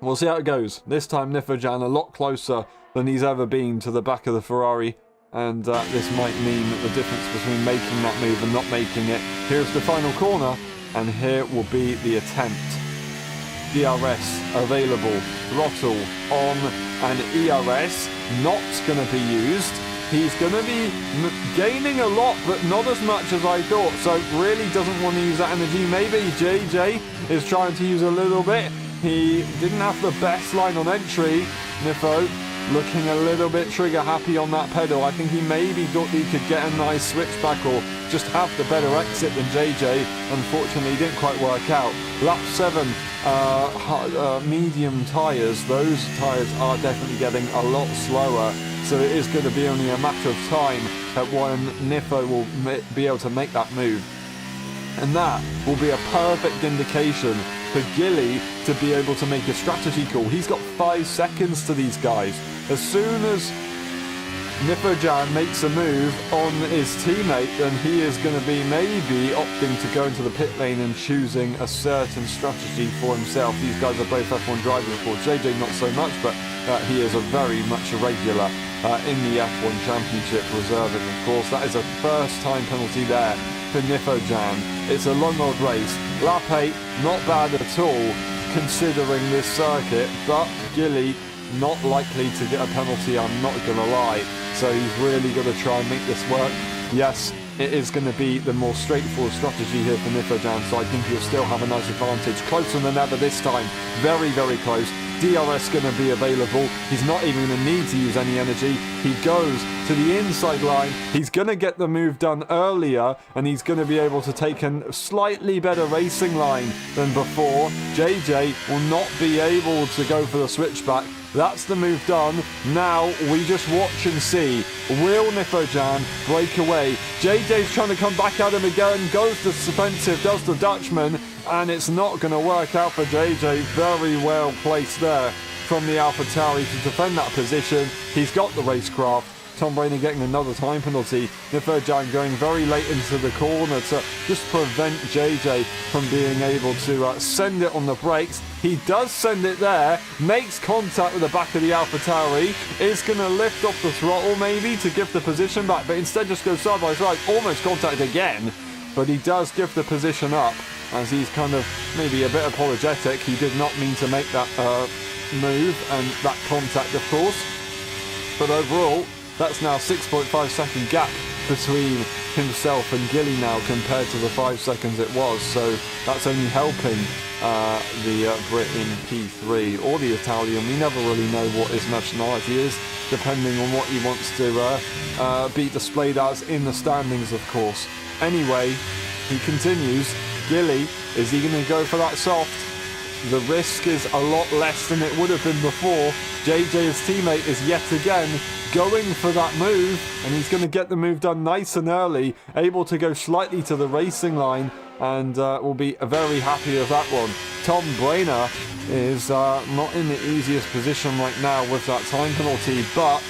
Speaker 1: we'll see how it goes. This time Nifojan a lot closer than he's ever been to the back of the Ferrari, and this might mean that the difference between making that move and not making it. Here's the final corner, and here will be the attempt. DRS available, throttle on, and ERS not going to be used. He's going to be gaining a lot, but not as much as I thought, so really doesn't want to use that energy. Maybe JJ is trying to use a little bit. He didn't have the best line on entry, Niffo, looking a little bit trigger happy on that pedal. I think he maybe thought he could get a nice switchback or just have the better exit than JJ. Unfortunately, it didn't quite work out. Lap 7, medium tyres. Those tyres are definitely getting a lot slower. So it is going to be only a matter of time at when Nifo will be able to make that move. And that will be a perfect indication for Gilly to be able to make a strategy call. He's got 5 seconds to these guys. As soon as Nifojan makes a move on his teammate, then he is going to be maybe opting to go into the pit lane and choosing a certain strategy for himself. These guys are both F1 drivers, of course. JJ not so much, but he is a very much a regular in the F1 Championship, reserving, of course. That is a first time penalty there for Nifojan. It's a long old race. Lap 8, not bad at all considering this circuit, but Gilly not likely to get a penalty, I'm not going to lie. So he's really going to try and make this work. Yes, it is going to be the more straightforward strategy here for Nifojan, so I think he'll still have a nice advantage. Closer than ever this time. Very, very close. DRS going to be available. He's not even going to need to use any energy. He goes to the inside line. He's going to get the move done earlier, and he's going to be able to take a slightly better racing line than before. JJ will not be able to go for the switchback. That's the move done. Now we just watch and see. Will Nifojan break away? JJ's trying to come back at him again. Goes to defensive, does the Dutchman, and it's not going to work out for JJ. Very well placed there from the AlphaTauri to defend that position. He's got the racecraft. Tom Brainerd getting another time penalty. Nifojan going very late into the corner to just prevent JJ from being able to send it on the brakes. He does send it there, makes contact with the back of the AlphaTauri, is going to lift off the throttle maybe to give the position back, but instead just goes side by side, almost contact again, but he does give the position up as he's kind of maybe a bit apologetic. He did not mean to make that move and that contact, of course, but overall, that's now a 6.5 second gap between himself and Gilly now compared to the 5 seconds it was. So that's only helping the Brit in P3 or the Italian. We never really know what his nationality is, depending on what he wants to be displayed as in the standings, of course. Anyway, he continues. Gilly, is he going to go for that soft? The risk is a lot less than it would have been before. JJ's teammate is yet again going for that move, and he's going to get the move done nice and early, able to go slightly to the racing line, and will be very happy with that one. Tom Brainerd is not in the easiest position right now with that time penalty, but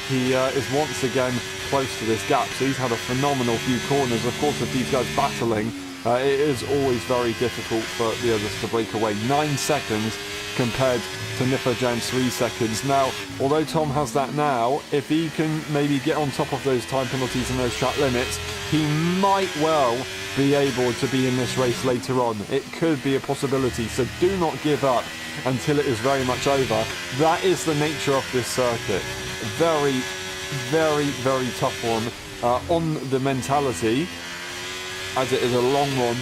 Speaker 1: he is once again close to this gap, so he's had a phenomenal few corners. Of course, with these guys battling, it is always very difficult for the others to break away. 9 seconds compared to Nifojan's 3 seconds. Now, although Tom has that now, if he can maybe get on top of those time penalties and those track limits, he might well be able to be in this race later on. It could be a possibility, so do not give up until it is very much over. That is the nature of this circuit. Very, very, very tough one on the mentality, as it is a long one.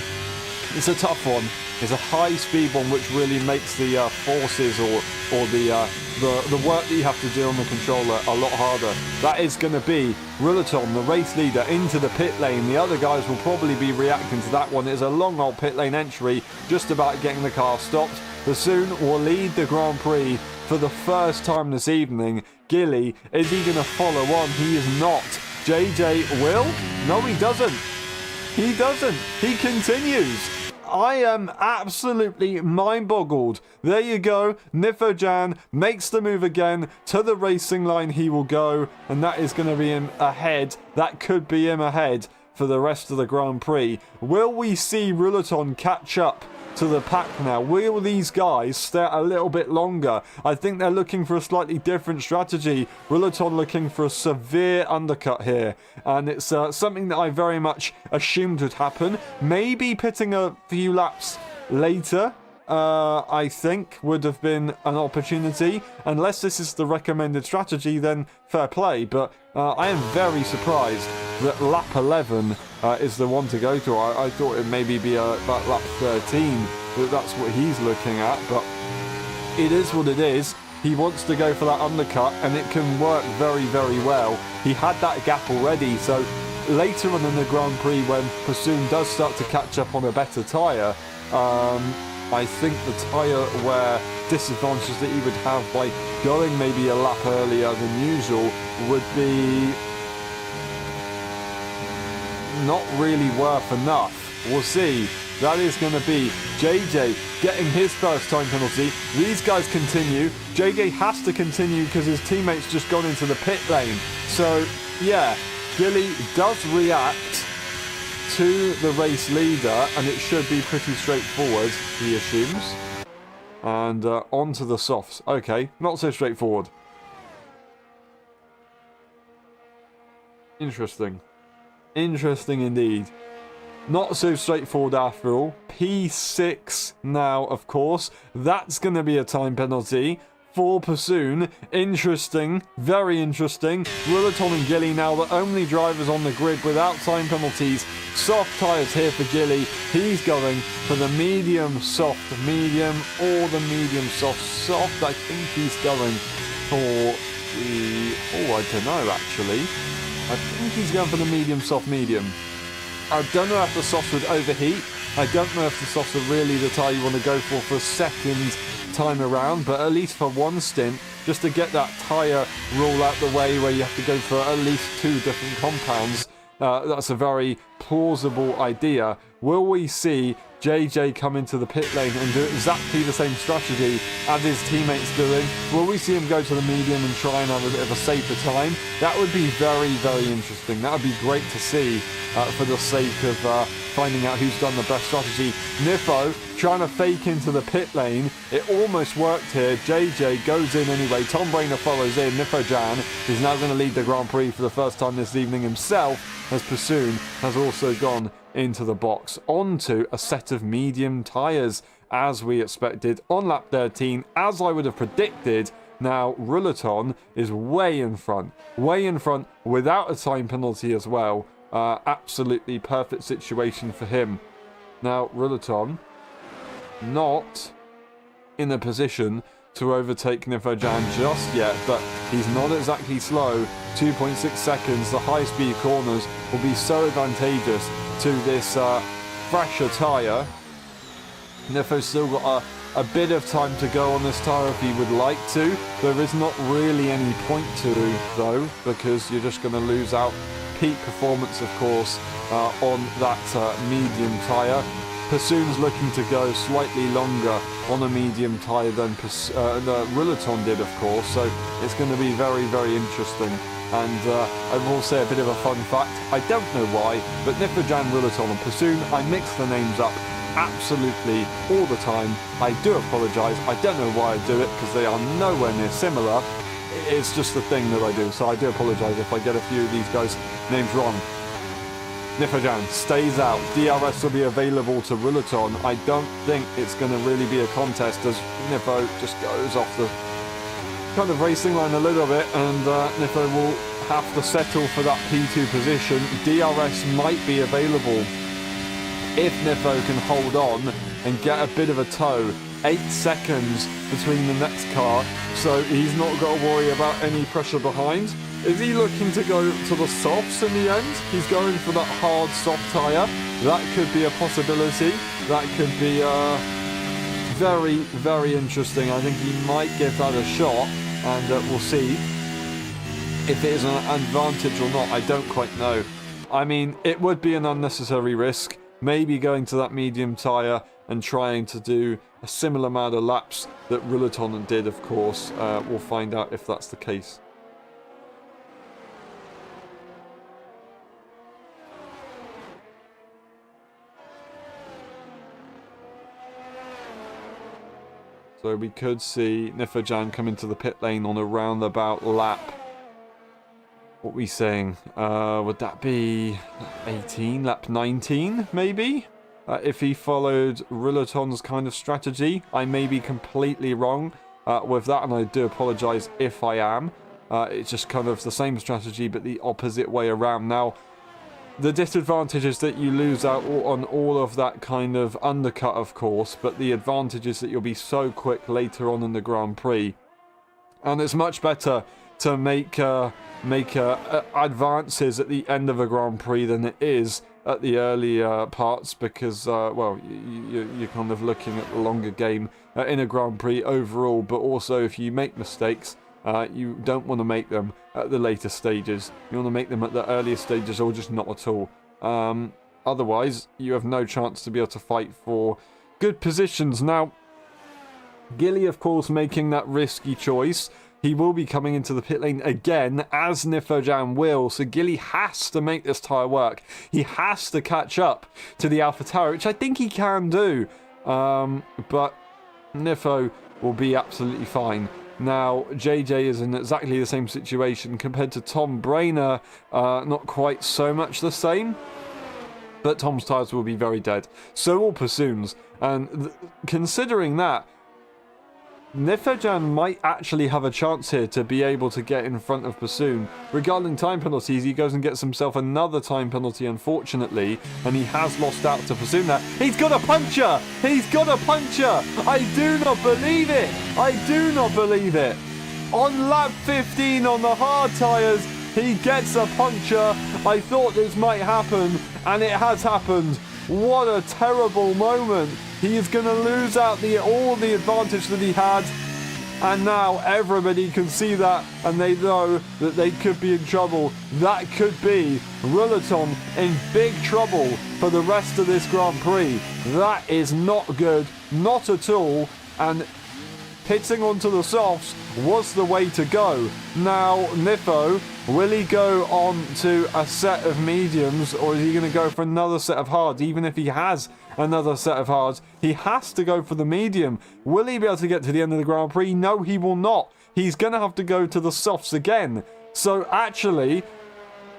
Speaker 1: It's a tough one. It's a high-speed one, which really makes the forces or the work that you have to do on the controller a lot harder. That is going to be Ruleton, the race leader, into the pit lane. The other guys will probably be reacting to that one. It's a long old pit lane entry, just about getting the car stopped. Bassoon will lead the Grand Prix for the first time this evening. Gilly, is he going to follow on? He is not. JJ will? No, he doesn't. He doesn't. He continues. I am absolutely mind-boggled. There you go. Nifojan makes the move again. To the racing line he will go. And that is going to be him ahead. That could be him ahead for the rest of the Grand Prix. Will we see Ruleton catch up to the pack now? Will these guys stay a little bit longer? I think they're looking for a slightly different strategy. Ruleton looking for a severe undercut here, and it's something that I very much assumed would happen. Maybe pitting a few laps later, I think, would have been an opportunity. Unless this is the recommended strategy, then fair play, but I am very surprised that lap 11 is the one to go to. I thought it maybe be about lap 13, that that's what he's looking at, but it is what it is. He wants to go for that undercut, and it can work very, very well. He had that gap already, so later on in the Grand Prix, when Pusoon does start to catch up on a better tyre, I think the tyre wear disadvantages that he would have by going maybe a lap earlier than usual would be not really worth enough. We'll see. That is going to be JJ getting his first time penalty. These guys continue. JJ has to continue because his teammate's just gone into the pit lane. So, yeah, Gilly does react to the race leader, and it should be pretty straightforward, he assumes. And on to the softs. Okay, not so straightforward. Interesting. Interesting indeed. Not so straightforward after all. P6 now, of course. That's going to be a time penalty for Pusoon. Interesting. Very interesting. Rullaton and Gilly now the only drivers on the grid without time penalties. Soft tyres here for Gilly. He's going for the medium, soft, medium, or the medium, soft, soft. I think he's going for the... Oh, I don't know, actually. I think he's going for the medium, soft, medium. I don't know if the softs would overheat. I don't know if the softs are really the tyre you want to go for a second time around, but at least for one stint, just to get that tyre rule out the way where you have to go for at least 2 different compounds. That's a very plausible idea. Will we see JJ come into the pit lane and do exactly the same strategy as his teammates doing? Will we see him go to the medium and try and have a bit of a safer time? That would be very, very interesting. That would be great to see for the sake of finding out who's done the best strategy. Nifo trying to fake into the pit lane. It almost worked here. JJ goes in anyway. Tom Brainer follows in. Nifo Jan is now going to lead the Grand Prix for the first time this evening himself, as Pusoon has also gone into the box onto a set of medium tyres, as we expected on lap 13, as I would have predicted. Now Rullaton is way in front without a time penalty as well. Absolutely perfect situation for him. Now Rullaton not in a position to overtake Nifojan just yet, but he's not exactly slow. 2.6 seconds, the high-speed corners will be so advantageous to this fresher tyre. Nifo's still got a bit of time to go on this tyre if he would like to. There is not really any point to, though, because you're just going to lose out peak performance, of course, on that medium tyre. Pusoon's looking to go slightly longer on a medium tyre than Rullaton did, of course, so it's going to be very, very interesting. And I will say a bit of a fun fact, I don't know why, but Nifojan, Rullaton and Pusoon, I mix the names up absolutely all the time. I do apologise, I don't know why I do it, because they are nowhere near similar. It's just the thing that I do, so I do apologise if I get a few of these guys' names wrong. Nifojan stays out. DRS will be available to Rullaton. I don't think it's going to really be a contest as Nifo just goes off the kind of racing line a little bit, and Nifo will have to settle for that P2 position. DRS might be available if Nifo can hold on and get a bit of a tow. 8 seconds between the next car, so he's not got to worry about any pressure behind. Is he looking to go to the softs in the end? He's going for that hard soft tyre. That could be a possibility. That could be very, very interesting. I think he might give that a shot, and we'll see if it is an advantage or not. I don't quite know. I mean, it would be an unnecessary risk. Maybe going to that medium tyre and trying to do a similar amount of laps that Rullaton did, of course. We'll find out if that's the case. So we could see Nifojan come into the pit lane on a roundabout lap. What are we saying? Would that be 18? Lap 19, maybe? If he followed Rullaton's kind of strategy. I may be completely wrong with that, and I do apologise if I am. It's just kind of the same strategy, but the opposite way around. Now, the disadvantage is that you lose out on all of that kind of undercut, of course, but the advantage is that you'll be so quick later on in the Grand Prix. And it's much better to make advances at the end of a Grand Prix than it is at the earlier parts, because, well, you're kind of looking at the longer game in a Grand Prix overall, but also if you make mistakes, you don't want to make them at the later stages. You want to make them at the earlier stages or just not at all. Otherwise, you have no chance to be able to fight for good positions. Now, Gilly, of course, making that risky choice. He will be coming into the pit lane again, as Nifojan will. So Gilly has to make this tyre work. He has to catch up to the AlphaTauri, which I think he can do. But Nifo will be absolutely fine. Now, JJ is in exactly the same situation compared to Tom Brainer. Not quite so much the same. But Tom's tyres will be very dead. So will Pursune's. And considering that, Nifojan might actually have a chance here to be able to get in front of Pursuan. Regarding time penalties, he goes and gets himself another time penalty, unfortunately, and he has lost out to Pursuan there. He's got a puncher! He's got a puncher! I do not believe it! I do not believe it! On lap 15 on the hard tyres, he gets a puncher. I thought this might happen, and it has happened. What a terrible moment. He is going to lose out all the advantage that he had. And now everybody can see that, and they know that they could be in trouble. That could be Ruleton in big trouble for the rest of this Grand Prix. That is not good. Not at all. And pitting onto the softs was the way to go. Now, Nifo, will he go on to a set of mediums, or is he going to go for another set of hards? Even if he has another set of hards, he has to go for the medium. Will he be able to get to the end of the Grand Prix? No, he will not. He's going to have to go to the softs again. So actually,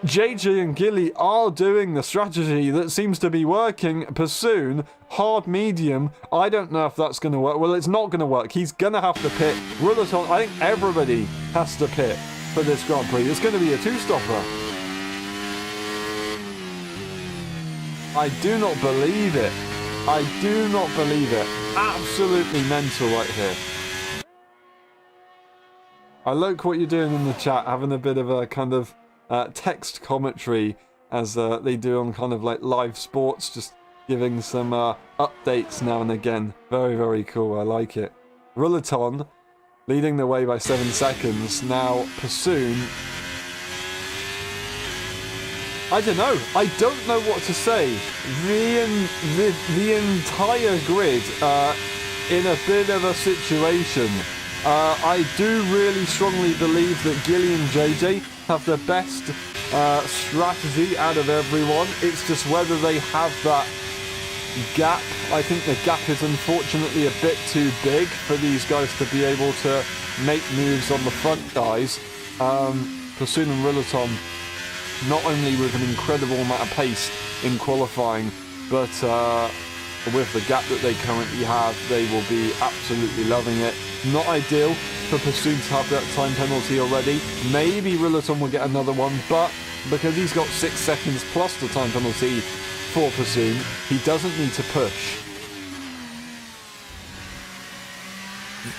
Speaker 1: JJ and Gilly are doing the strategy that seems to be working. Pursuan, hard medium. I don't know if that's going to work. Well, it's not going to work. He's going to have to pit. Ruleton, I think everybody has to pit for this Grand Prix. It's going to be a two-stopper. I do not believe it. I do not believe it. Absolutely mental right here. I like what you're doing in the chat, having a bit of a kind of text commentary as they do on kind of like live sports, just giving some updates now and again. Very, very cool. I like it. Ruleton leading the way by 7 seconds. Now, Pursuan, I don't know. I don't know what to say. The entire grid in a bit of a situation. I do really strongly believe that Gilly and JJ have the best strategy out of everyone. It's just whether they have that gap. I think the gap is unfortunately a bit too big for these guys to be able to make moves on the front guys. Pursuan and Ruleton, not only with an incredible amount of pace in qualifying, but with the gap that they currently have, they will be absolutely loving it. Not ideal for Pursuan to have that time penalty already. Maybe Ruleton will get another one, but because he's got 6 seconds plus the time penalty for Pursuan, he doesn't need to push.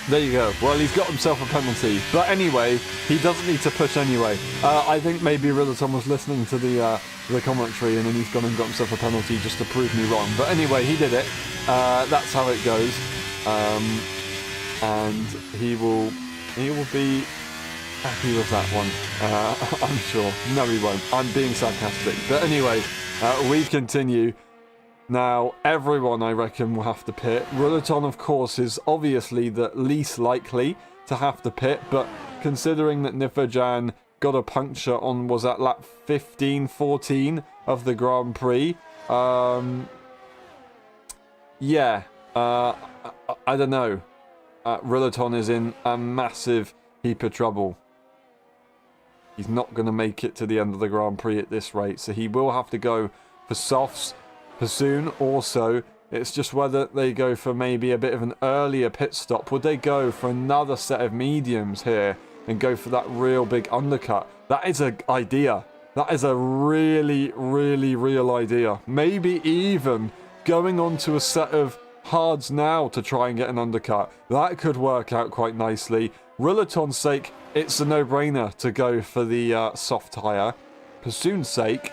Speaker 1: There you go. Well, he's got himself a penalty. But anyway, he doesn't need to push anyway. I think maybe Ruleton was listening to the commentary, and then he's gone and got himself a penalty just to prove me wrong. But anyway, he did it. That's how it goes. And he will be happy with that one. I'm sure. No, he won't. I'm being sarcastic. But anyway, we continue. Now, everyone, I reckon, will have to pit. Ruleton, of course, is obviously the least likely to have to pit, but considering that Nifojan got a puncture on, was that lap 15, 14 of the Grand Prix? Yeah, I don't know. Ruleton is in a massive heap of trouble. He's not going to make it to the end of the Grand Prix at this rate, so he will have to go for softs. Pursuan also, it's just whether they go for maybe a bit of an earlier pit stop. Would they go for another set of mediums here and go for that real big undercut? That is an idea. That is a really, really real idea. Maybe even going on to a set of hards now to try and get an undercut. That could work out quite nicely. Rulaton's sake, it's a no-brainer to go for the soft tyre. Pursuit's sake,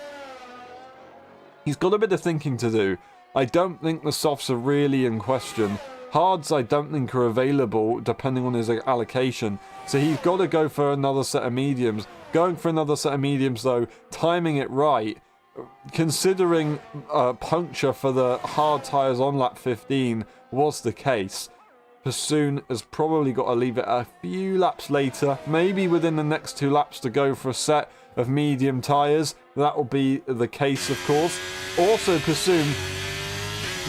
Speaker 1: he's got a bit of thinking to do. I don't think the softs are really in question. Hards I don't think are available depending on his allocation. So he's got to go for another set of mediums. Going for another set of mediums though, timing it right, considering puncture for the hard tyres on lap 15 was the case. Pursuit has probably got to leave it a few laps later, maybe within the next 2 laps to go for a set of medium tyres. That will be the case, of course. Also, Pursuit,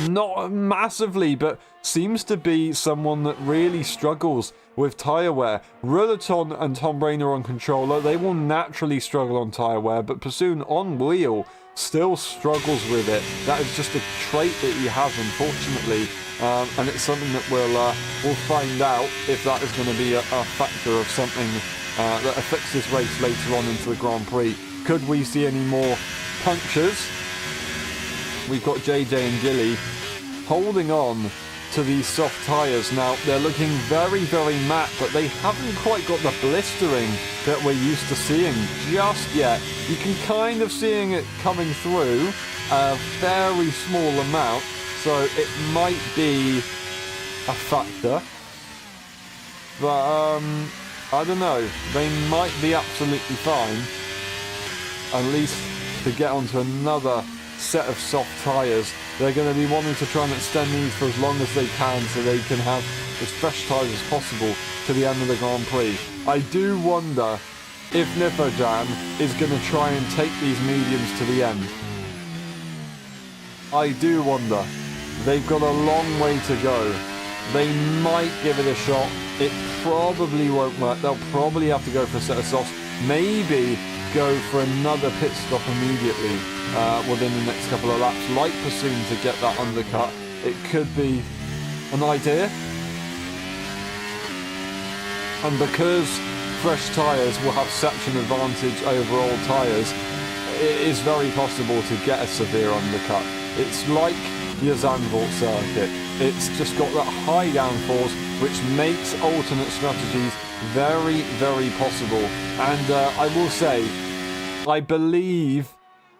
Speaker 1: not massively, but seems to be someone that really struggles with tyre wear. Rulaton and Tom Brainer on controller, they will naturally struggle on tyre wear, but Pursuit on wheel still struggles with it. That is just a trait that he has, unfortunately. And it's something that we'll find out if that is going to be a factor of something that affects this race later on into the Grand Prix. Could we see any more punctures? We've got JJ and Gilly holding on to these soft tyres. Now, they're looking very, very matte, but they haven't quite got the blistering that we're used to seeing just yet. You can kind of seeing it coming through a very small amount, so it might be a factor. But, I don't know. They might be absolutely fine. At least to get onto another set of soft tyres. They're going to be wanting to try and extend these for as long as they can so they can have as fresh tyres as possible to the end of the Grand Prix. I do wonder if Nifojan is going to try and take these mediums to the end. I do wonder. They've got a long way to go. They might give it a shot. It probably won't work. They'll probably have to go for a set of softs. Maybe go for another pit stop immediately within the next couple of laps, like Pursuit, to get that undercut. It could be an idea. And because fresh tyres will have such an advantage over old tyres, it is very possible to get a severe undercut. It's like your Zandvoort circuit. It's just got that high downforce, which makes alternate strategies very, very possible. And I will say, I believe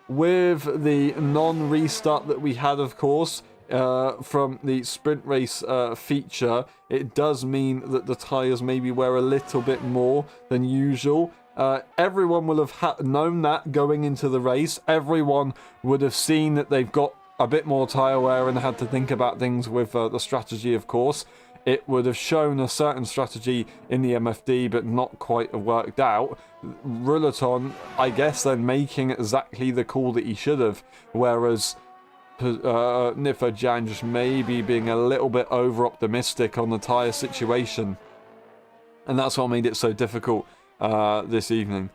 Speaker 1: with the non-restart that we had, of course, from the sprint race feature, it does mean that the tyres maybe wear a little bit more than usual. Everyone will have known that going into the race. Everyone would have seen that they've got a bit more tyre wear and had to think about things with the strategy, of course. It would have shown a certain strategy in the MFD, but not quite worked out. Rulaton, I guess, then making exactly the call that he should have, whereas Nifojan just maybe being a little bit over-optimistic on the tyre situation. And that's what made it so difficult this evening.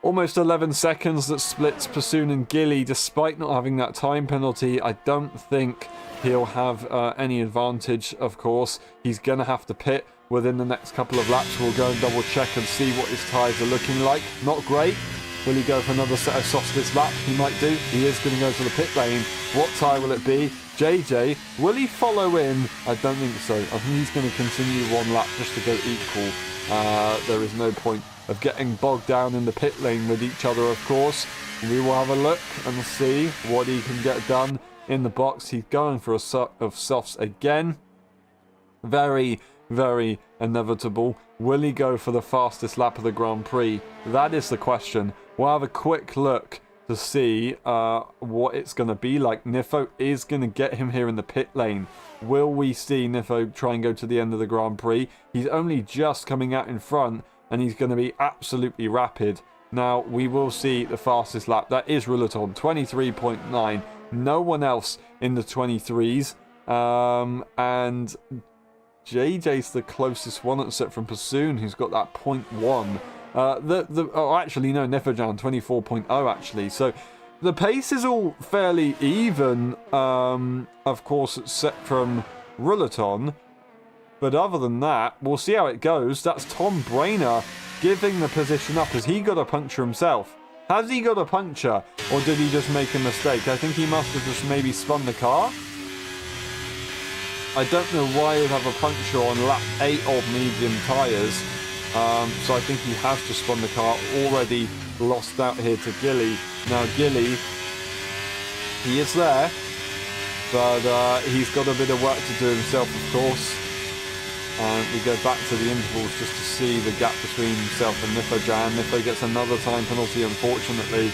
Speaker 1: Almost 11 seconds that splits Pursuit and Gilly. Despite not having that time penalty, I don't think he'll have any advantage, of course. He's going to have to pit within the next couple of laps. We'll go and double check and see what his tyres are looking like. Not great. Will he go for another set of softs this lap? He might do. He is going to go to the pit lane. What tyre will it be? JJ, will he follow in? I don't think so. I think he's going to continue one lap just to go equal. There is no point of getting bogged down in the pit lane with each other, of course. We will have a look and see what he can get done in the box. He's going for a set of softs again. Very, very inevitable. Will he go for the fastest lap of the Grand Prix? That is the question. We'll have a quick look to see what it's going to be like. Nifo is going to get him here in the pit lane. Will we see Nifo try and go to the end of the Grand Prix? He's only just coming out in front, and he's going to be absolutely rapid. Now, we will see the fastest lap. That is Rulaton, 23.9. No one else in the 23s. And JJ's the closest one except from Pursuit, who's got that 0.1. Actually, no, Nifojan, 24.0 actually. So the pace is all fairly even, of course, except from Rulaton. But other than that, we'll see how it goes. That's Tom Brainer giving the position up. Has he got a puncture himself? Has he got a puncture? Or did he just make a mistake? I think he must have just maybe spun the car. I don't know why he'd have a puncture on lap 8 of medium tyres. So I think he has just spun the car, already lost out here to Gilly. Now Gilly, he is there, but he's got a bit of work to do himself, of course. And we go back to the intervals just to see the gap between himself and Nifojan. Nifo gets another time penalty, unfortunately.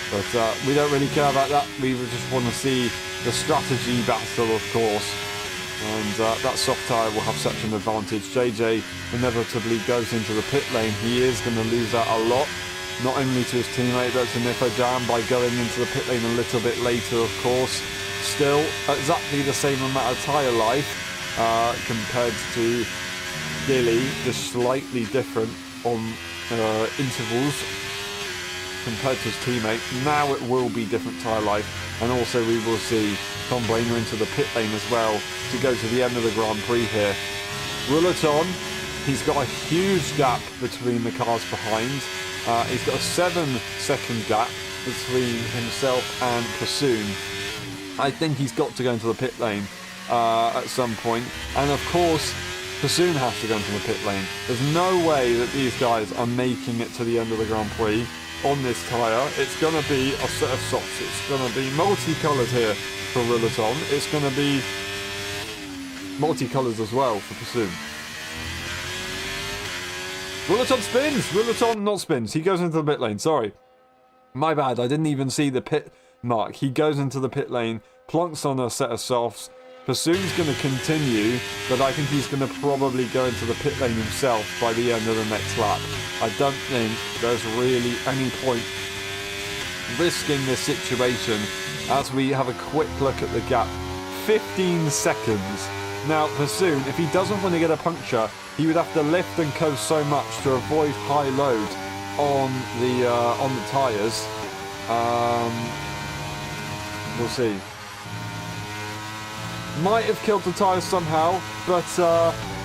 Speaker 1: But we don't really care about that. We just want to see the strategy battle, of course. And that soft tyre will have such an advantage. JJ inevitably goes into the pit lane. He is going to lose out a lot. Not only to his teammate, but to Nifojan by going into the pit lane a little bit later, of course. Still, exactly the same amount of tyre life. Compared to Gilly, just slightly different on intervals compared to his teammate. Now it will be different tyre life, and also we will see Tom Brainer into the pit lane as well to go to the end of the Grand Prix here. Rouleton, he's got a huge gap between the cars behind. He's got a 7-second gap between himself and Prasoon. I think he's got to go into the pit lane at some point, and of course Prasoon has to go into the pit lane. There's no way that these guys are making it to the end of the Grand Prix on this tyre. It's going to be a set of softs. It's going to be multicolored here for Rouleton. It's going to be multicolours as well for Prasoon. Rouleton spins! Rouleton not spins. He goes into the pit lane. Sorry. My bad. I didn't even see the pit mark. He goes into the pit lane, plonks on a set of softs. Prasoon's going to continue, but I think he's going to probably go into the pit lane himself by the end of the next lap. I don't think there's really any point risking this situation as we have a quick look at the gap. 15 seconds. Now, Prasoon, if he doesn't want to get a puncture, he would have to lift and coast so much to avoid high load on the tyres. We'll see. Might have killed the tyres somehow, but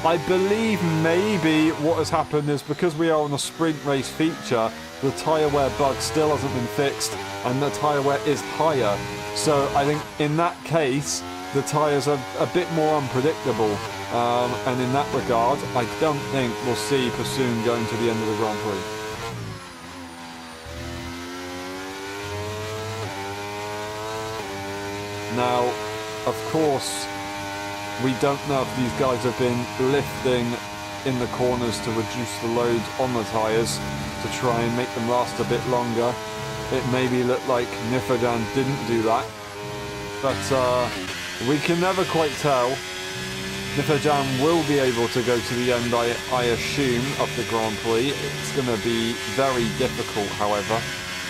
Speaker 1: I believe maybe what has happened is because we are on a sprint race feature, the tyre wear bug still hasn't been fixed and the tyre wear is higher. So I think in that case, the tyres are a bit more unpredictable. And in that regard, I don't think we'll see Prasoon going to the end of the Grand Prix. Now, of course, we don't know if these guys have been lifting in the corners to reduce the load on the tyres to try and make them last a bit longer. It maybe looked like Nifojan didn't do that, but we can never quite tell. Nifojan will be able to go to the end, I assume, of the Grand Prix. It's going to be very difficult, however,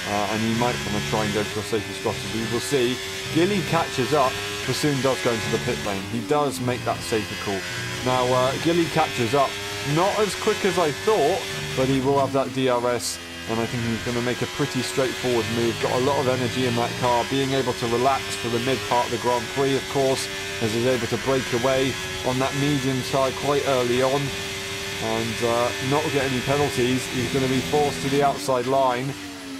Speaker 1: and he might want to try and go for a safer strategy. We'll see. Gilly catches up. Prasoon does go into the pit lane. He does make that safer call. Now, Gilly catches up. Not as quick as I thought, but he will have that DRS, and I think he's going to make a pretty straightforward move. Got a lot of energy in that car, being able to relax for the mid part of the Grand Prix, of course, as he's able to break away on that medium side quite early on and not get any penalties. He's going to be forced to the outside line.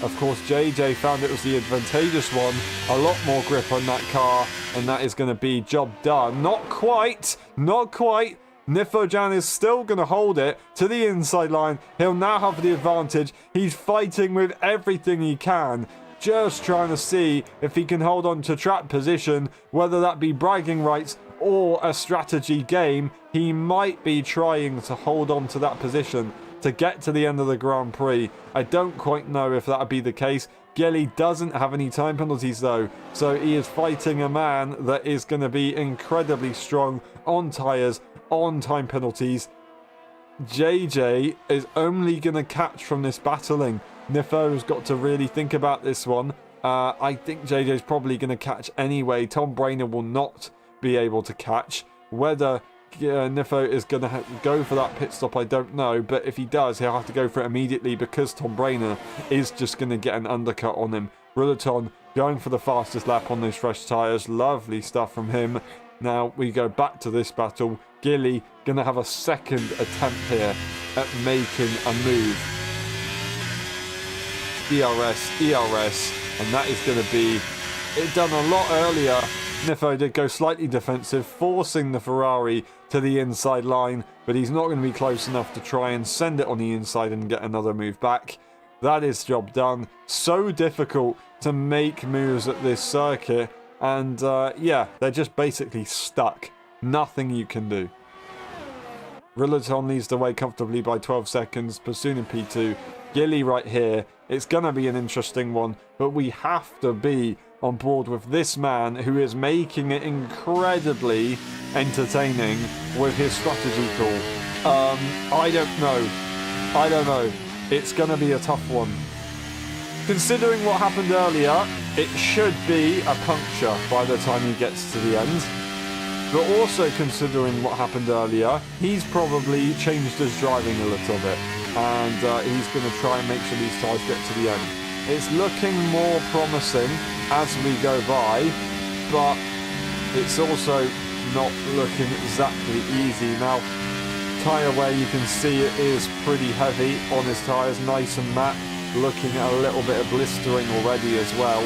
Speaker 1: Of course, JJ found it was the advantageous one. A lot more grip on that car, and that is going to be job done. Not quite. Not quite. Nifojan is still going to hold it to the inside line. He'll now have the advantage. He's fighting with everything he can, just trying to see if he can hold on to track position, whether that be bragging rights or a strategy game. He might be trying to hold on to that position to get to the end of the Grand Prix. I don't quite know if that would be the case. Gilly doesn't have any time penalties though, so he is fighting a man that is going to be incredibly strong on tyres, on time penalties. JJ is only going to catch from this battling. Nifo's got to really think about this one. I think JJ's probably going to catch anyway. Tom Brainer will not be able to catch. Whether Nifo is going to go for that pit stop, I don't know, but if he does, he'll have to go for it immediately because Tom Brainer is just going to get an undercut on him. Rouleton going for the fastest lap on those fresh tyres. Lovely stuff from him. Now we go back to this battle. Gilly going to have a second attempt here at making a move. ERS, and that is going to be it done a lot earlier Niffo did go slightly defensive, forcing the Ferrari to the inside line, but he's not going to be close enough to try and send it on the inside and get another move back. That is job done. So difficult to make moves at this circuit, and yeah, they're just basically stuck. Nothing you can do. Rillaton leads the way comfortably by 12 seconds. Pursuing in P2. Gilly right here. It's going to be an interesting one, but we have to be on board with this man who is making it incredibly entertaining with his strategy call. I don't know. It's going to be a tough one. Considering what happened earlier, it should be a puncture by the time he gets to the end. But also considering what happened earlier, he's probably changed his driving a little bit. And he's going to try and make sure these tyres get to the end. It's looking more promising as we go by, but it's also not looking exactly easy. Now, tyre wear, you can see it is pretty heavy on his tyres, nice and matte, looking at a little bit of blistering already as well.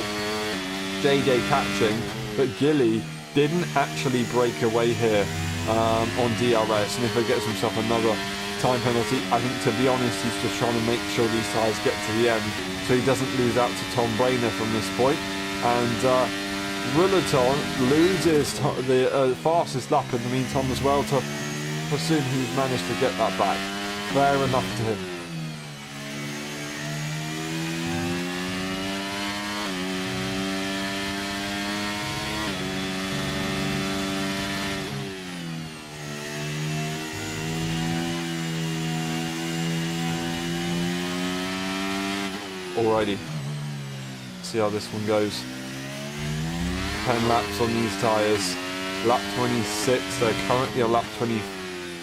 Speaker 1: JJ catching, but Gilly didn't actually break away here on DRS, and if he gets himself another time penalty, I think, to be honest, he's just trying to make sure these tyres get to the end so he doesn't lose out to Tom Brainer from this point. And Rillaton loses the fastest lap in the meantime as well to presume he's managed to get that back. Fair enough to him. Alrighty, see how this one goes. 10 laps on these tyres. Lap 26, they're currently on lap 20.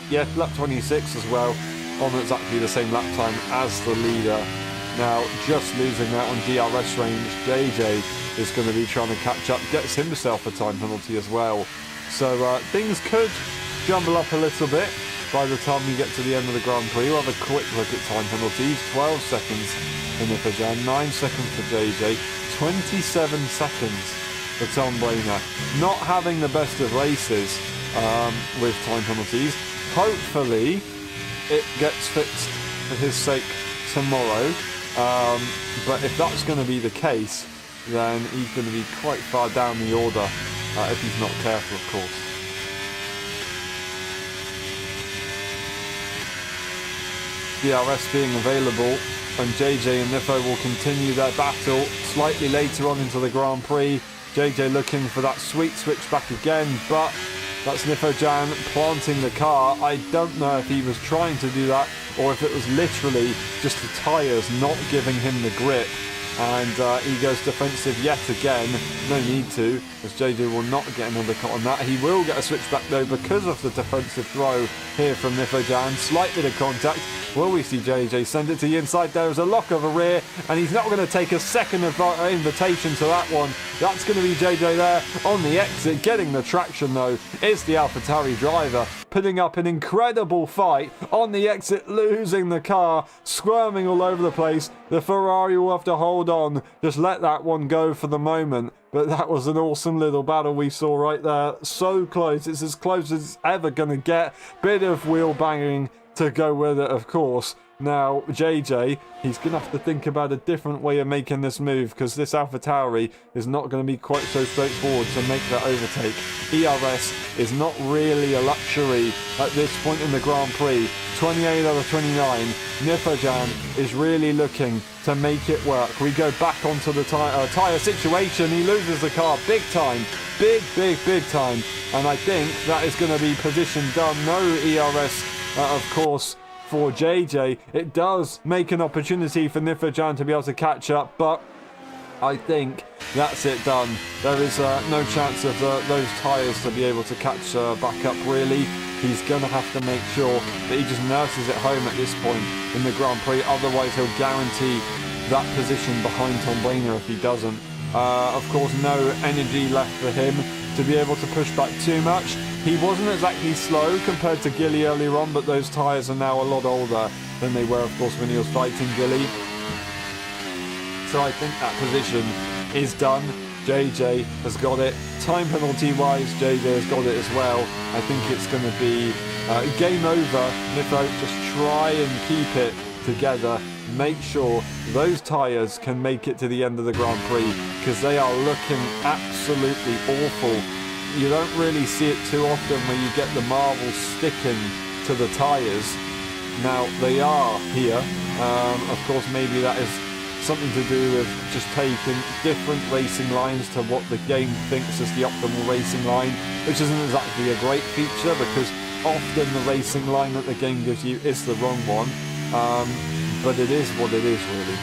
Speaker 1: Yeah, lap 26 as well. On exactly the same lap time as the leader. Now, just losing out on DRS range, JJ is going to be trying to catch up. Gets himself a time penalty as well. So things could jumble up a little bit by the time we get to the end of the Grand Prix. We'll have a quick look at time penalties. 12 seconds for Nifajan, 9 seconds for JJ, 27 seconds for Tom Brainer. Not having the best of races with time penalties. Hopefully it gets fixed for his sake tomorrow. But if that's going to be the case, then he's going to be quite far down the order if he's not careful, of course. DRS being available, and JJ and Niffo will continue their battle slightly later on into the Grand Prix. JJ looking for that sweet switch back again, but that's Nifajan planting the car. I don't know if he was trying to do that or if it was literally just the tyres not giving him the grip. And he goes defensive yet again. No need to, as JJ will not get another cut on that. He will get a switchback though because of the defensive throw here from Nifajan. Slight bit of contact. Will we see JJ send it to the inside? There is a lock of a rear, and he's not going to take a second invitation to that one. That's going to be JJ there on the exit. Getting the traction though is the AlphaTauri driver, putting up an incredible fight on the exit, losing the car, squirming all over the place. The Ferrari will have to hold on, just let that one go for the moment. But that was an awesome little battle we saw right there. So close, it's as close as it's ever going to get. Bit of wheel banging to go with it, of course. Now, JJ, he's going to have to think about a different way of making this move, because this AlphaTauri is not going to be quite so straightforward to make that overtake. ERS is not really a luxury at this point in the Grand Prix. 28 out of 29. Nifajan is really looking to make it work. We go back onto the tyre situation. He loses the car big time. Big time. And I think that is going to be position done. No ERS, of course, for JJ. It does make an opportunity for Nifajan to be able to catch up, but I think that's it done. There is no chance of those tyres to be able to catch back up, really. He's going to have to make sure that he just nurses it home at this point in the Grand Prix. Otherwise, he'll guarantee that position behind Tom Brainer if he doesn't. Of course, no energy left for him to be able to push back too much. He wasn't exactly slow compared to Gilly earlier on, but those tyres are now a lot older than they were, of course, when he was fighting Gilly. So I think that position is done. JJ has got it. Time penalty wise, JJ has got it as well. I think it's going to be game over. Niffo, just try and keep it together. Make sure those tyres can make it to the end of the Grand Prix, because they are looking absolutely awful. You don't really see it too often where you get the marbles sticking to the tyres. Now, they are here. Of course, maybe that is something to do with just taking different racing lines to what the game thinks is the optimal racing line, which isn't exactly a great feature, because often the racing line that the game gives you is the wrong one. But it is what it is, really.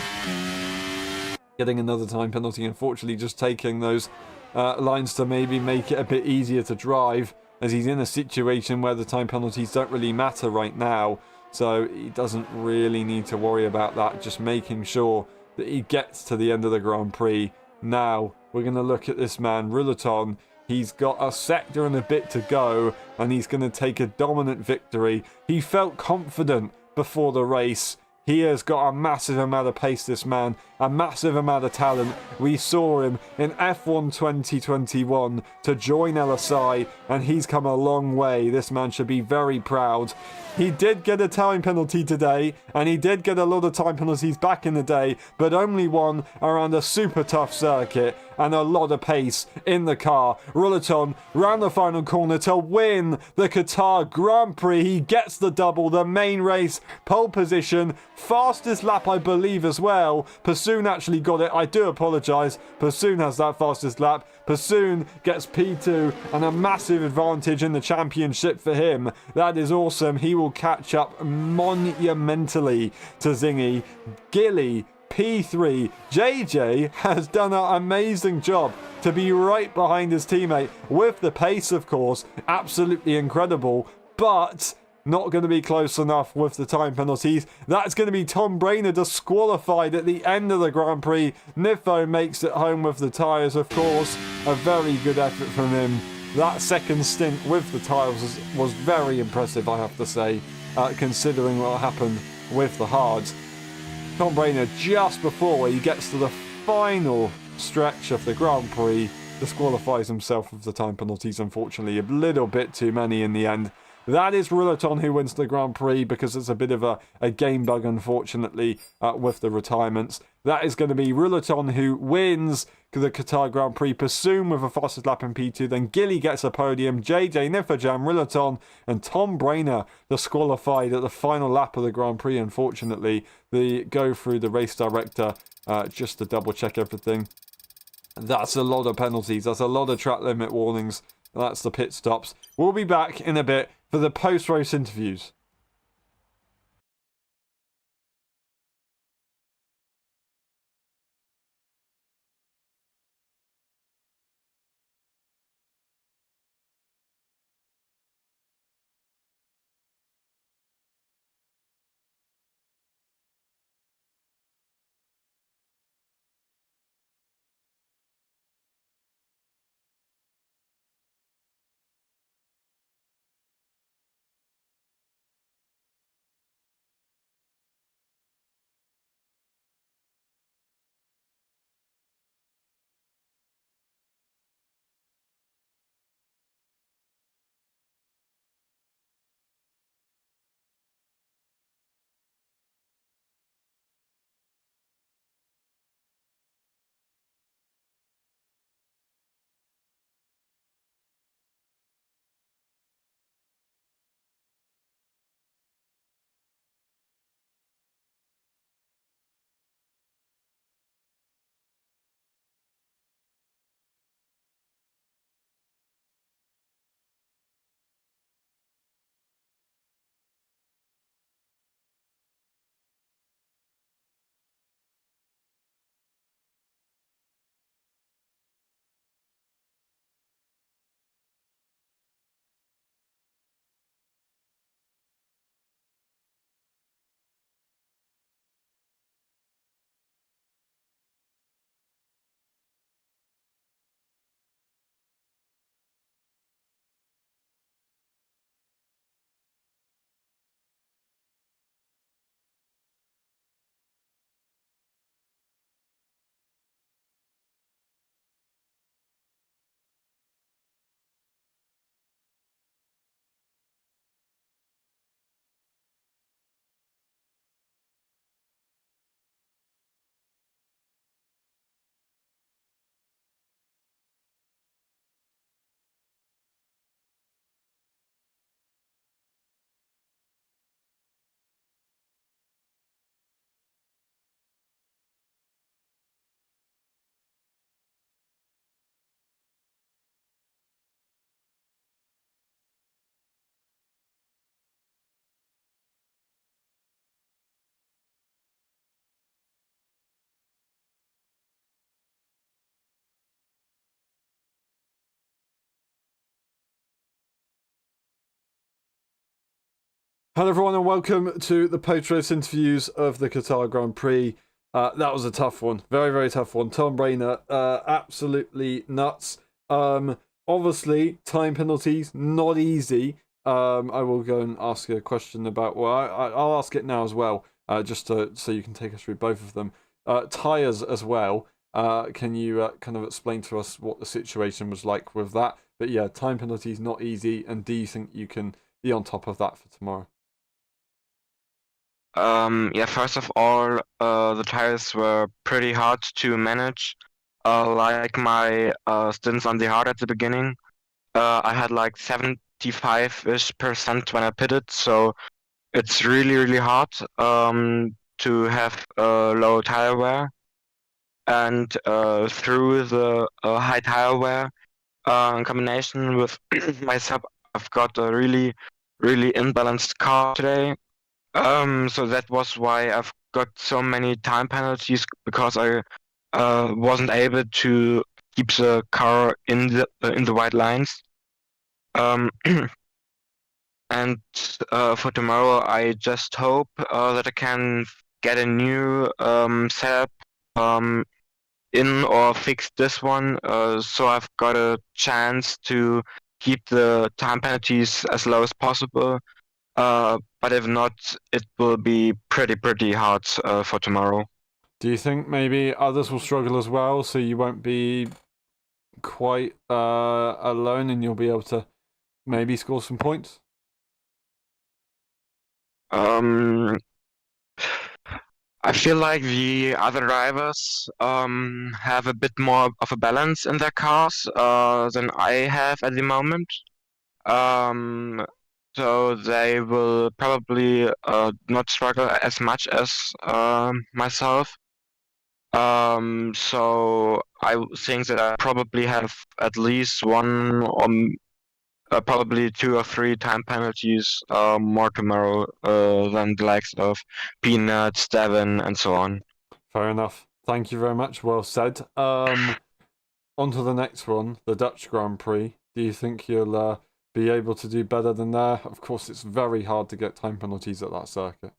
Speaker 1: Getting another time penalty, unfortunately, just taking those lines to maybe make it a bit easier to drive, as he's in a situation where the time penalties don't really matter right now. So he doesn't really need to worry about that, just making sure that he gets to the end of the Grand Prix. Now, we're going to look at this man, Rouleton. He's got a sector and a bit to go, and he's going to take a dominant victory. He felt confident before the race. He has got a massive amount of pace, this man, a massive amount of talent. We saw him in F1 2021 to join LSI, and he's come a long way. This man should be very proud. He did get a time penalty today, and he did get a lot of time penalties back in the day, but only one around a super tough circuit and a lot of pace in the car. Rouleton round the final corner to win the Qatar Grand Prix. He gets the double, the main race, pole position, fastest lap I believe as well. Pursoon actually got it, I do apologise. Pursoon has that fastest lap. Pursoon gets P2 and a massive advantage in the championship for him. That is awesome. He will catch up monumentally to Zingy. Gilly, P3. JJ has done an amazing job to be right behind his teammate with the pace, of course. Absolutely incredible, but not going to be close enough with the time penalties. That's going to be Tom Brainer disqualified at the end of the Grand Prix. Niffo makes it home with the tyres, of course. A very good effort from him. That second stint with the tyres was very impressive, I have to say, considering what happened with the hards. Tom Brainer, just before he gets to the final stretch of the Grand Prix, disqualifies himself with the time penalties, unfortunately. A little bit too many in the end. That is Rouleton who wins the Grand Prix, because it's a bit of a game bug, unfortunately, with the retirements. That is going to be Rouleton who wins the Qatar Grand Prix. Pursoon with a fastest lap in P2. Then Gilly gets a podium. JJ, Nifajam, Rouleton, and Tom Brainer disqualified at the final lap of the Grand Prix, unfortunately. They go through the race director just to double check everything. That's a lot of penalties. That's a lot of track limit warnings. That's the pit stops. We'll be back in a bit for the post-race interviews. Hello everyone and welcome to the post-race interviews of the Qatar Grand Prix. That was a tough one, very, very tough one. Tom Rayner, absolutely nuts. Obviously, time penalties, not easy. I will go and ask you a question about, well, I'll ask it now as well, just so you can take us through both of them. Tyres as well. Can you kind of explain to us what the situation was like with that? But yeah, time penalties, not easy. And do you think you can be on top of that for tomorrow?
Speaker 2: Yeah, first of all, the tires were pretty hard to manage. Like my stints on the hard at the beginning, I had like 75-ish% when I pitted, so it's really, really hard to have low tire wear. And through the high tire wear, in combination with my sub, I've got a really, really imbalanced car today. So that was why I've got so many time penalties because I wasn't able to keep the car in the white lines. Um, and for tomorrow, I just hope that I can get a new setup in or fix this one, so I've got a chance to keep the time penalties as low as possible. But if not, it will be pretty hard for tomorrow.
Speaker 1: Do you think maybe others will struggle as well, so you won't be quite alone and you'll be able to maybe score some points?
Speaker 2: Um, I feel like the other drivers have a bit more of a balance in their cars than I have at the moment. Um, so they will probably not struggle as much as myself. So I think that I probably have at least one or probably two or three time penalties more tomorrow than the likes of Peanuts, Devon, and so on.
Speaker 1: Fair enough. Thank you very much. Well said. On to the next one, the Dutch Grand Prix. Do you think you'll be able to do better than there? Of course, it's very hard to get time penalties at that circuit.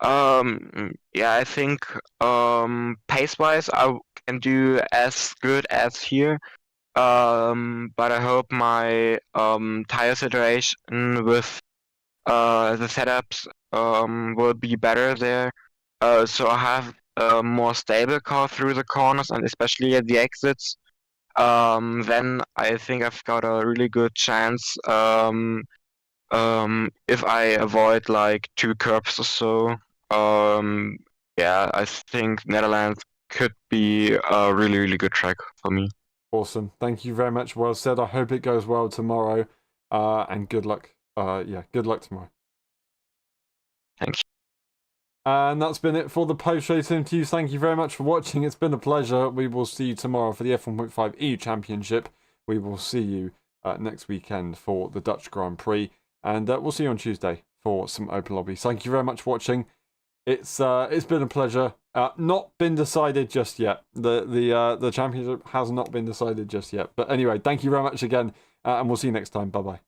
Speaker 2: Yeah, I think pace-wise I can do as good as here. But I hope my tire situation with the setups will be better there. So I have a more stable car through the corners and especially at the exits. Then I think I've got a really good chance if I avoid like two curbs or so. Yeah, I think Netherlands could be a really, really good track for me.
Speaker 1: Awesome. Thank you very much. Well said. I hope it goes well tomorrow. And good luck. Yeah, good luck tomorrow.
Speaker 2: Thank you.
Speaker 1: And that's been it for the post-race interviews. Thank you very much for watching. It's been a pleasure. We will see you tomorrow for the F1.5 EU Championship. We will see you next weekend for the Dutch Grand Prix. And we'll see you on Tuesday for some open lobbies. Thank you very much for watching. It's been a pleasure. Not been decided just yet. The championship has not been decided just yet. But anyway, thank you very much again. And we'll see you next time. Bye-bye.